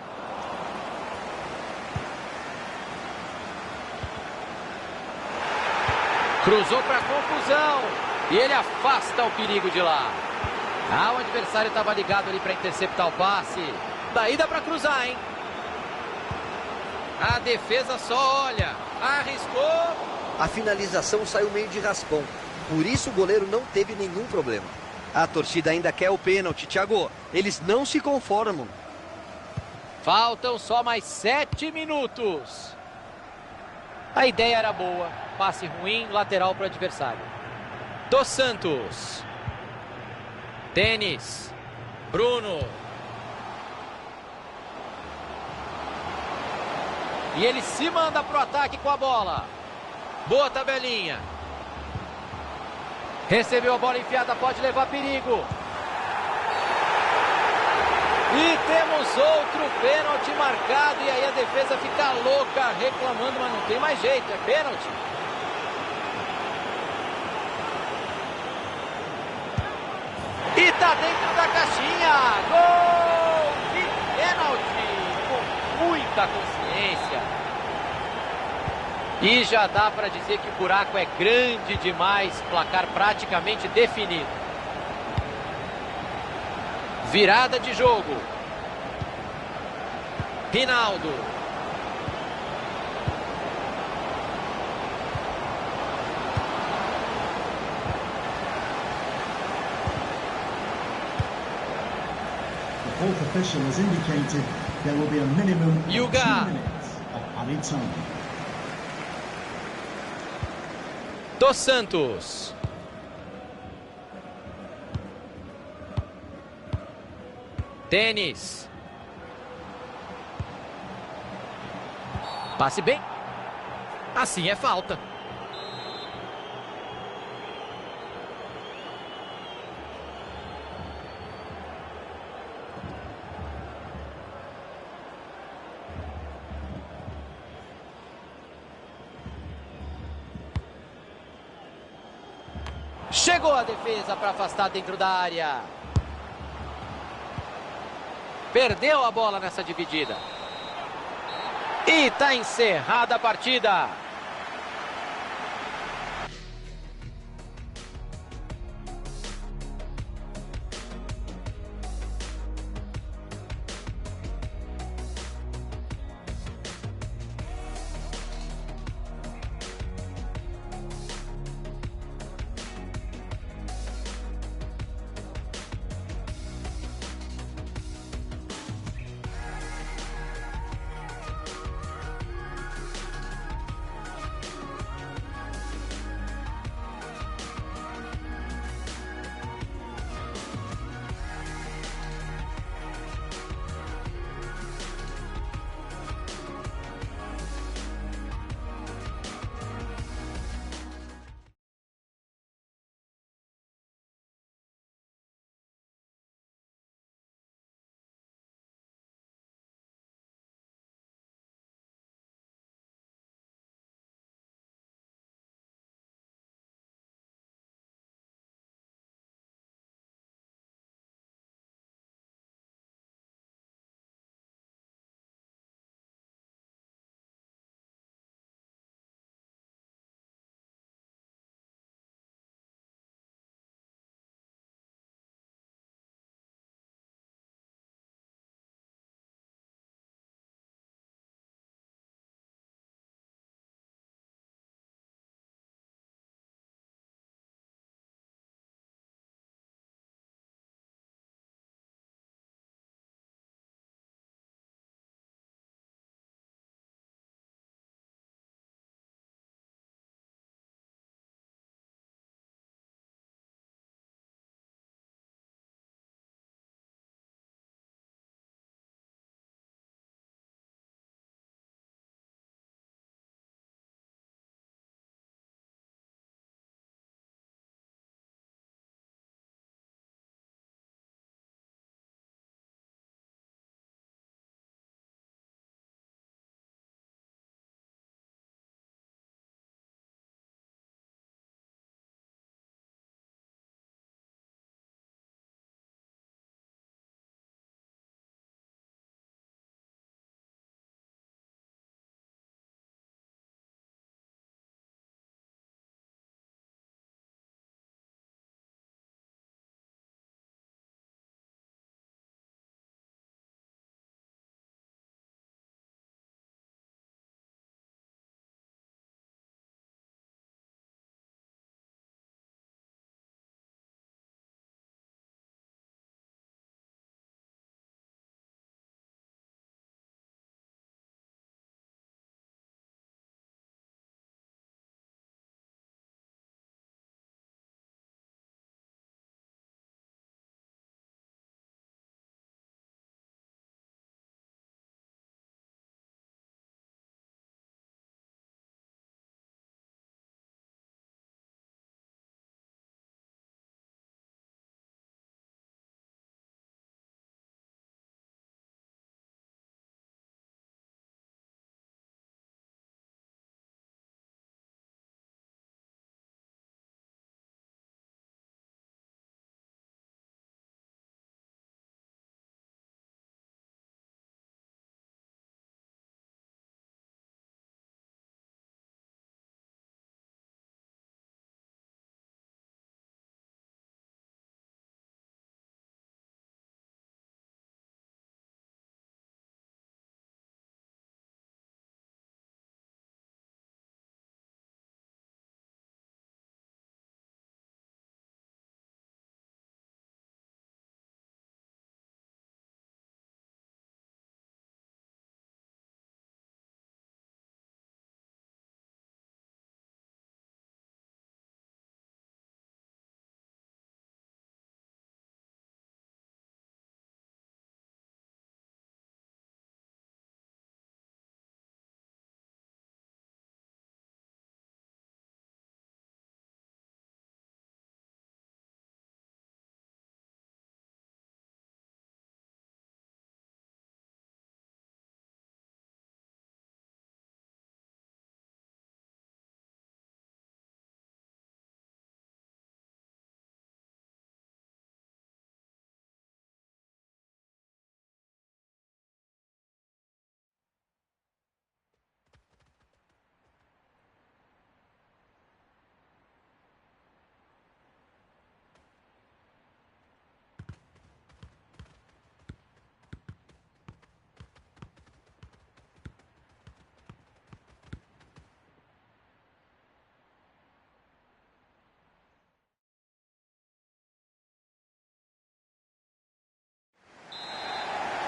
Cruzou para confusão. E ele afasta o perigo de lá. O adversário estava ligado ali para interceptar o passe. Daí dá para cruzar, hein? A defesa só olha. Arriscou. A finalização saiu meio de raspão. Por isso o goleiro não teve nenhum problema. A torcida ainda quer o pênalti, Thiago. Eles não se conformam. Faltam só mais 7 minutos. A ideia era boa. Passe ruim, lateral para o adversário. Dos Santos. Tênis. Bruno. E ele se manda para o ataque com a bola. Boa tabelinha. Recebeu a bola enfiada, pode levar perigo. E temos outro pênalti marcado. E aí a defesa fica louca, reclamando, mas não tem mais jeito, é pênalti. E tá pra dentro da caixinha. Gol de pênalti, com muita consciência. E já dá para dizer que o buraco é grande demais, placar praticamente definido. Virada de jogo. Rinaldo. The fourth official has indicated there will be a minimum of 2 Yuga. minutes of added time. Dos Santos. Tênis. Passe bem. Assim é falta. Chegou a defesa para afastar dentro da área. Perdeu a bola nessa dividida. E está encerrada a partida.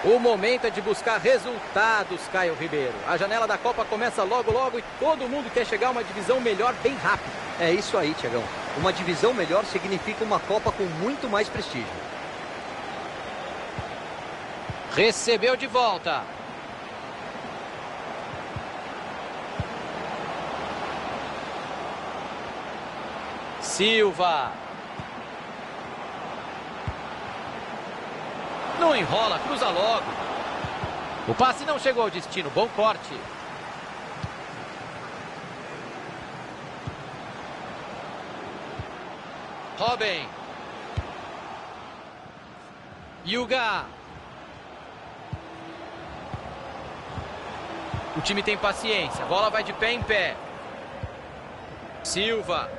O momento é de buscar resultados, Caio Ribeiro. A janela da Copa começa logo, logo e todo mundo quer chegar a uma divisão melhor bem rápido. É isso aí, Tiagão. Uma divisão melhor significa uma Copa com muito mais prestígio. Recebeu de volta. Silva. Não enrola, cruza logo. O passe não chegou ao destino, bom corte. Robin. Yuga. O time tem paciência, a bola vai de pé em pé. Silva.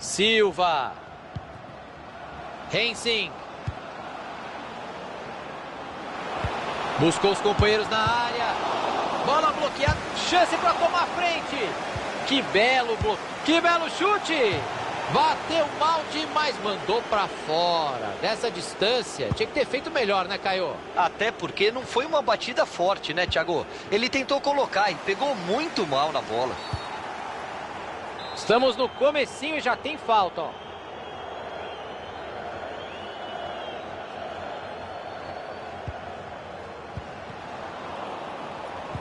Silva. Hensing. Buscou os companheiros na área. Bola bloqueada. Chance para tomar frente. Que belo bloqueio. Que belo chute. Bateu mal demais. Mandou para fora. Dessa distância. Tinha que ter feito melhor, né, Caio? Até porque não foi uma batida forte, né, Thiago? Ele tentou colocar e pegou muito mal na bola. Estamos no comecinho e já tem falta, ó.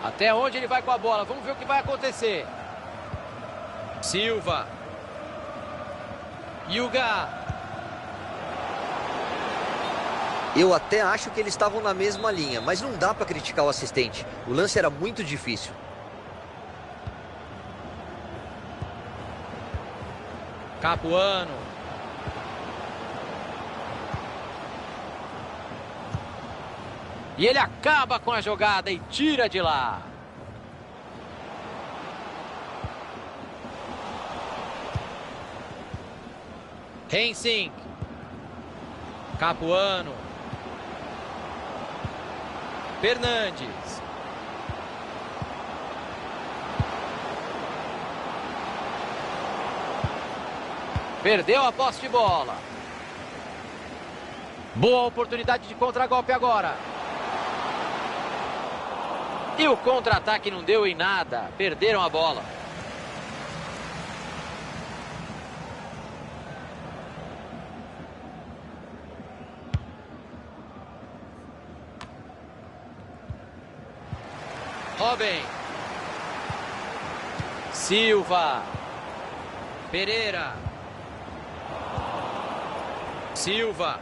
Até onde ele vai com a bola? Vamos ver o que vai acontecer. Silva. Yuga. Eu até acho que eles estavam na mesma linha, mas não dá para criticar o assistente. O lance era muito difícil. Capuano. E ele acaba com a jogada e tira de lá. Hensing. Capuano. Fernandes. Perdeu a posse de bola. Boa oportunidade de contragolpe agora. E o contra-ataque não deu em nada. Perderam a bola. Robin. Silva. Pereira. Silva.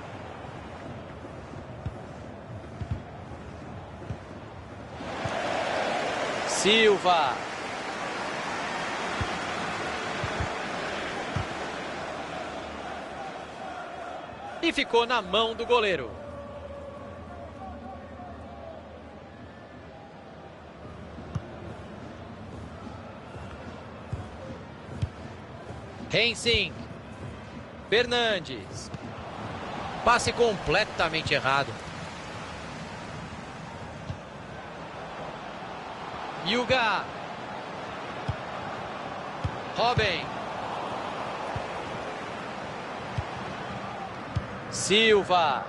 Silva. E ficou na mão do goleiro. Hensing. Fernandes. Passe completamente errado. Yuga. Robin. Silva.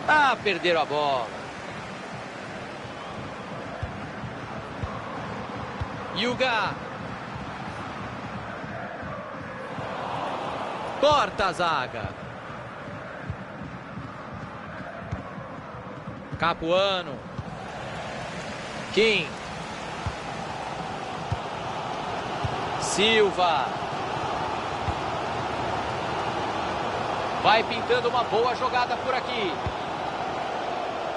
Ah, perderam a bola. Yuga. Corta a zaga. Capuano. Kim. Silva. Vai pintando uma boa jogada por aqui.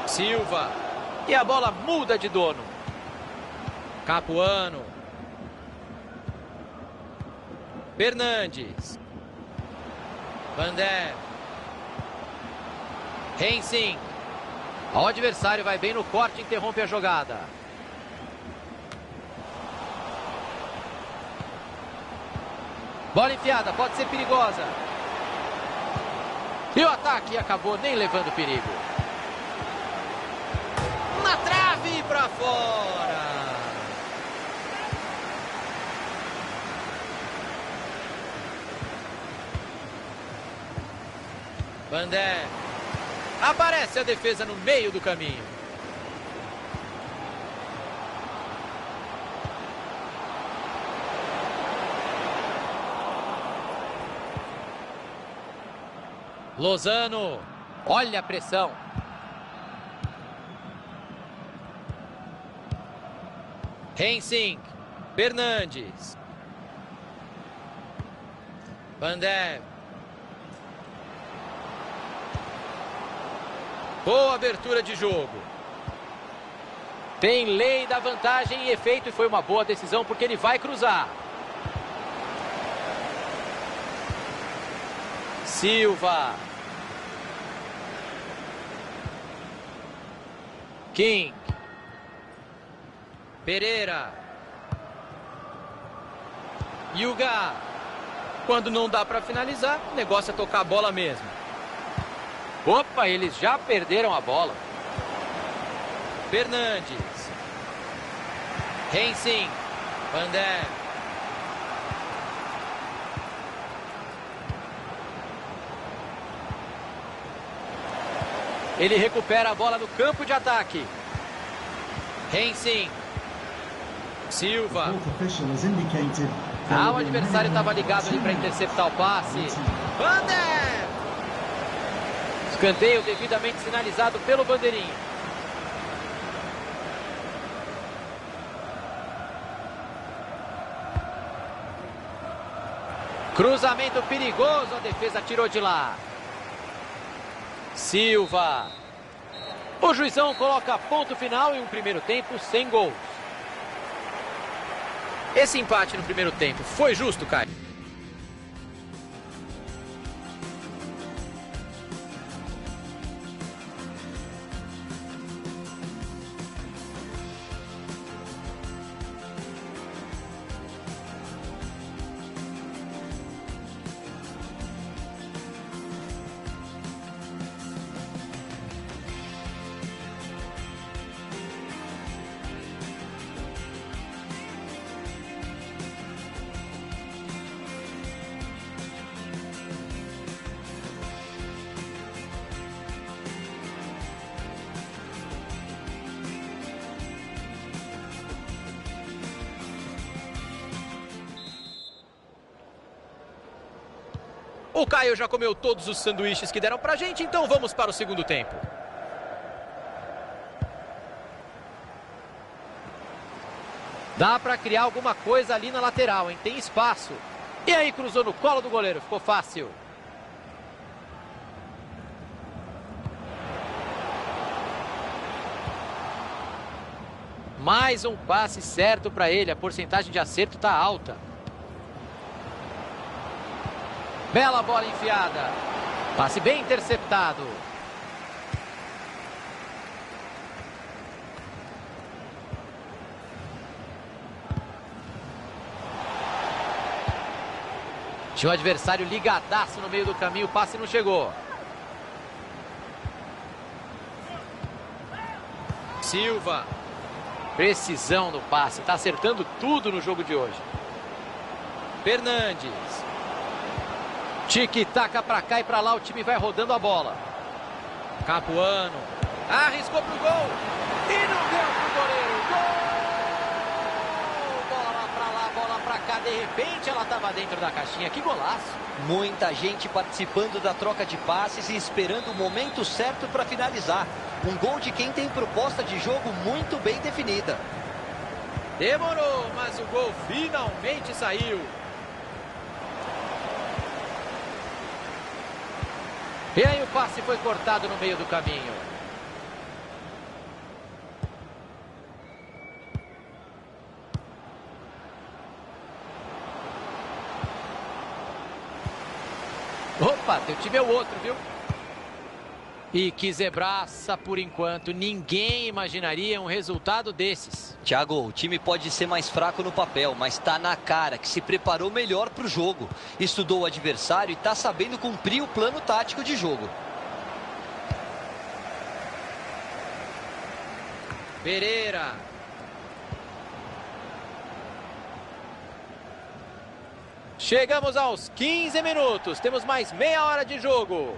Silva. E a bola muda de dono. Capuano. Fernandes. Vander. Hensing. O adversário vai bem no corte e interrompe a jogada. Bola enfiada, pode ser perigosa. E o ataque acabou nem levando perigo. Na trave e pra fora. Bandé. Aparece a defesa no meio do caminho. Lozano. Olha a pressão. Hensing. Fernandes. Bandé. Boa abertura de jogo. Tem lei da vantagem em efeito e foi uma boa decisão porque ele vai cruzar. Silva. King. Pereira. Yuga. Quando não dá para finalizar, o negócio é tocar a bola mesmo. Opa, eles já perderam a bola. Fernandes. Hensing. Bandé. Ele recupera a bola no campo de ataque. Hensing. Silva. O adversário estava ligado ali para interceptar o passe. Bandé. Escanteio devidamente sinalizado pelo bandeirinha. Cruzamento perigoso, a defesa tirou de lá. Silva. O juizão coloca ponto final em um primeiro tempo sem gols. Esse empate no primeiro tempo foi justo, Caio? O Caio já comeu todos os sanduíches que deram pra gente, então vamos para o segundo tempo. Dá pra criar alguma coisa ali na lateral, hein? Tem espaço. E aí cruzou no colo do goleiro, ficou fácil. Mais um passe certo pra ele, a porcentagem de acerto tá alta. Bela bola enfiada. Passe bem interceptado. Tinha o adversário ligadaço no meio do caminho, o passe não chegou. Silva. Precisão no passe, está acertando tudo no jogo de hoje. Fernandes. Tic-taca pra cá e pra lá, o time vai rodando a bola. Capuano. Arriscou pro gol. E não deu pro goleiro. Gol! Bola pra cá. De repente ela estava dentro da caixinha. Que golaço. Muita gente participando da troca de passes e esperando o momento certo para finalizar. Um gol de quem tem proposta de jogo muito bem definida. Demorou, mas o gol finalmente saiu. E aí o passe foi cortado no meio do caminho. Opa, teu time é o outro, viu? E que zebraça por enquanto. Ninguém imaginaria um resultado desses. Thiago, o time pode ser mais fraco no papel, mas está na cara que se preparou melhor para o jogo. Estudou o adversário e está sabendo cumprir o plano tático de jogo. Pereira. Chegamos aos 15 minutos. Temos mais meia hora de jogo.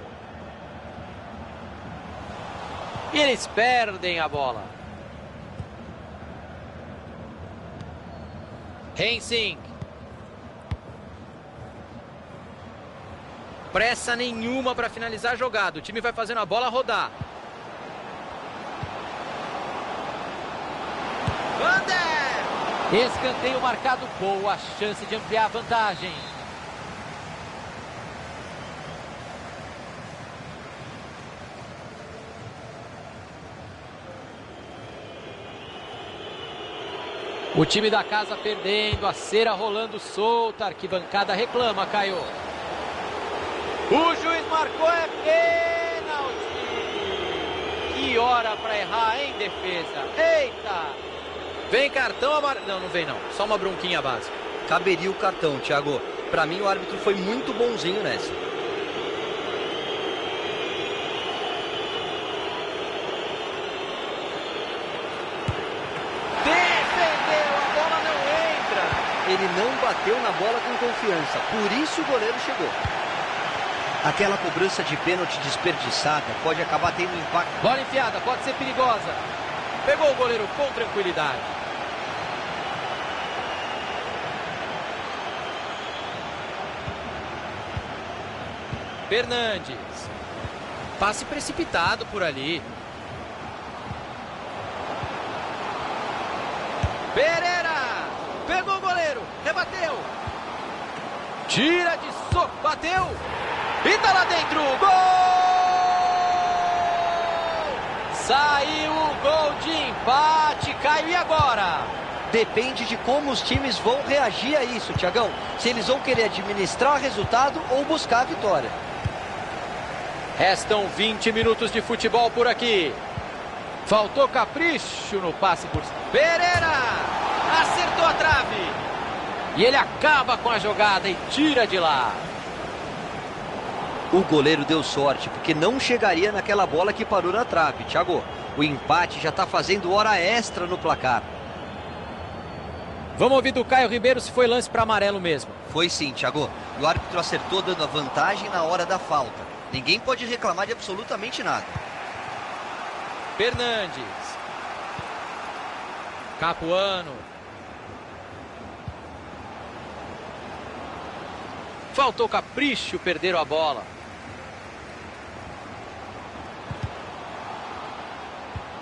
E eles perdem a bola. Hensing. Pressa nenhuma para finalizar a jogada. O time vai fazendo a bola rodar. Vander! Escanteio marcado. Boa chance de ampliar a vantagem. O time da casa perdendo, a cera rolando solta, a arquibancada reclama, Caio. O juiz marcou, é pênalti. Que hora para errar, hein, defesa? Eita! Vem cartão amarelo. Não, não vem não, só uma bronquinha básica. Caberia o cartão, Thiago. Para mim o árbitro foi muito bonzinho nessa. Ele não bateu na bola com confiança, por isso o goleiro chegou. Aquela cobrança de pênalti desperdiçada pode acabar tendo impacto. Bola enfiada, pode ser perigosa. Pegou o goleiro com tranquilidade. Fernandes. Passe precipitado por ali. Pereira. Pegou o goleiro, rebateu. Tira de soco, bateu. E tá lá dentro, gol! Saiu o gol de empate, Caio, e agora? Depende de como os times vão reagir a isso, Thiagão. Se eles vão querer administrar o resultado ou buscar a vitória. Restam 20 minutos de futebol por aqui. Faltou capricho no passe por cima. Pereira! Acertou a trave. E ele acaba com a jogada e tira de lá. O goleiro deu sorte, porque não chegaria naquela bola que parou na trave, Thiago. O empate já está fazendo hora extra no placar. Vamos ouvir do Caio Ribeiro se foi lance para amarelo mesmo. Foi sim, Thiago. E o árbitro acertou dando a vantagem na hora da falta. Ninguém pode reclamar de absolutamente nada. Fernandes. Capuano. Faltou capricho, perderam a bola.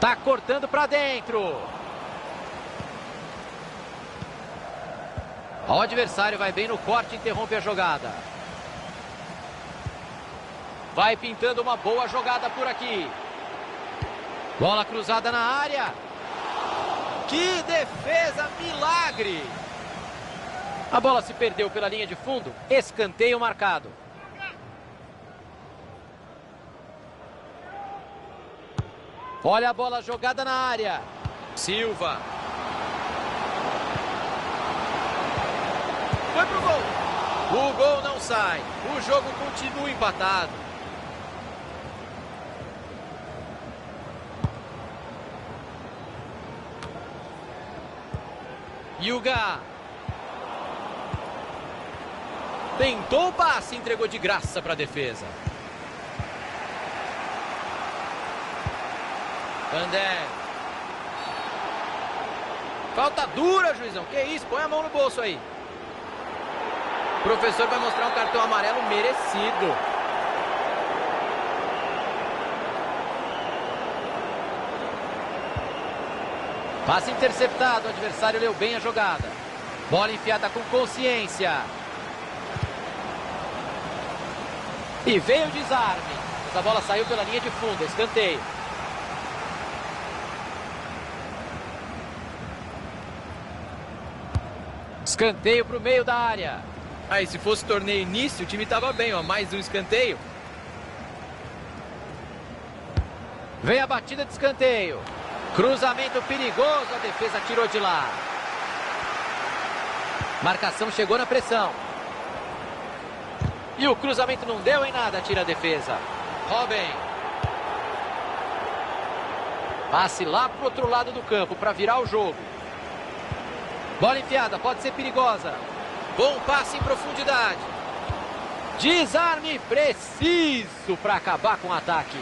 Tá cortando para dentro. O adversário vai bem no corte e interrompe a jogada. Vai pintando uma boa jogada por aqui. Bola cruzada na área. Que defesa, milagre! A bola se perdeu pela linha de fundo. Escanteio marcado. Olha a bola jogada na área. Silva. Foi pro gol. O gol não sai. O jogo continua empatado. Yuga. Tentou o passe, entregou de graça para a defesa. Vander. Falta dura, juizão. Que isso? Põe a mão no bolso aí. O professor vai mostrar um cartão amarelo merecido. Passe interceptado. O adversário leu bem a jogada. Bola enfiada com consciência. E veio o desarme. Essa bola saiu pela linha de fundo. Escanteio. Escanteio para o meio da área. Aí, se fosse torneio início, o time estava bem, ó. Mais um escanteio. Vem a batida de escanteio. Cruzamento perigoso, a defesa tirou de lá. Marcação chegou na pressão. E o cruzamento não deu em nada, tira a defesa. Robin. Passe lá pro outro lado do campo para virar o jogo. Bola enfiada, pode ser perigosa. Bom passe em profundidade. Desarme preciso para acabar com o ataque.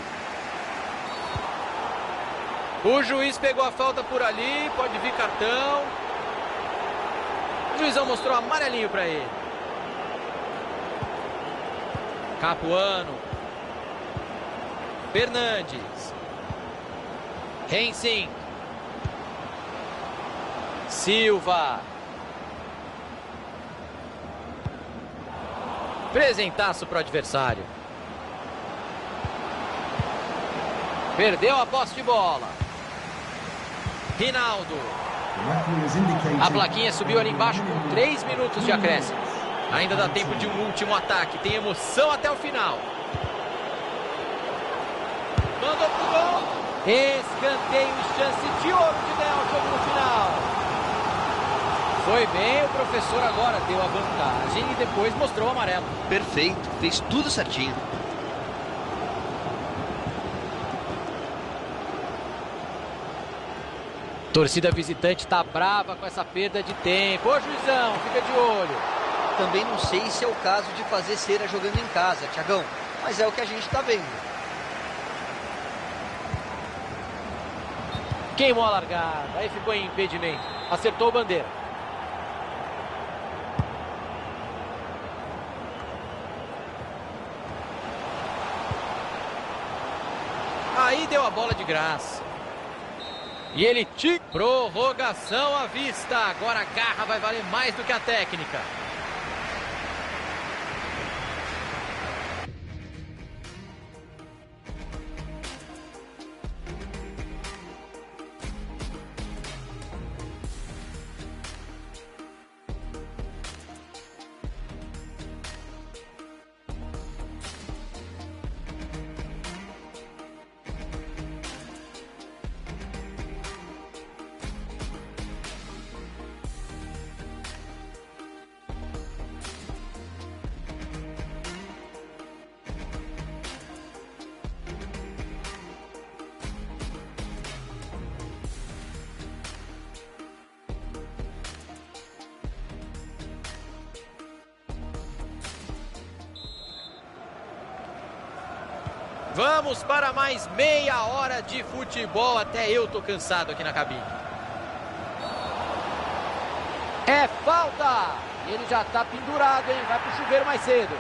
O juiz pegou a falta por ali, pode vir cartão. O juizão mostrou amarelinho para ele. Capuano. Fernandes. Rensing. Silva. Presentaço para o adversário. Perdeu a posse de bola. Rinaldo. A plaquinha subiu ali embaixo com 3 minutos de acréscimo. Ainda dá tempo de um último ataque. Tem emoção até o final. Mandou pro gol. Escanteio e chance de ouro de ganhar o jogo no final. Foi bem, o professor agora deu a vantagem e depois mostrou o amarelo. Perfeito, fez tudo certinho. Torcida visitante tá brava com essa perda de tempo. Ô juizão, fica de olho. Também não sei se é o caso de fazer cera jogando em casa, Thiagão, mas é o que a gente tá vendo. Queimou a largada, aí ficou em impedimento. Acertou o bandeira. Aí deu a bola de graça. E ele tinha prorrogação à vista. Agora a garra vai valer mais do que a técnica. Vamos para mais meia hora de futebol. Até eu tô cansado aqui na cabine. É falta. Ele já tá pendurado, hein? Vai pro chuveiro mais cedo.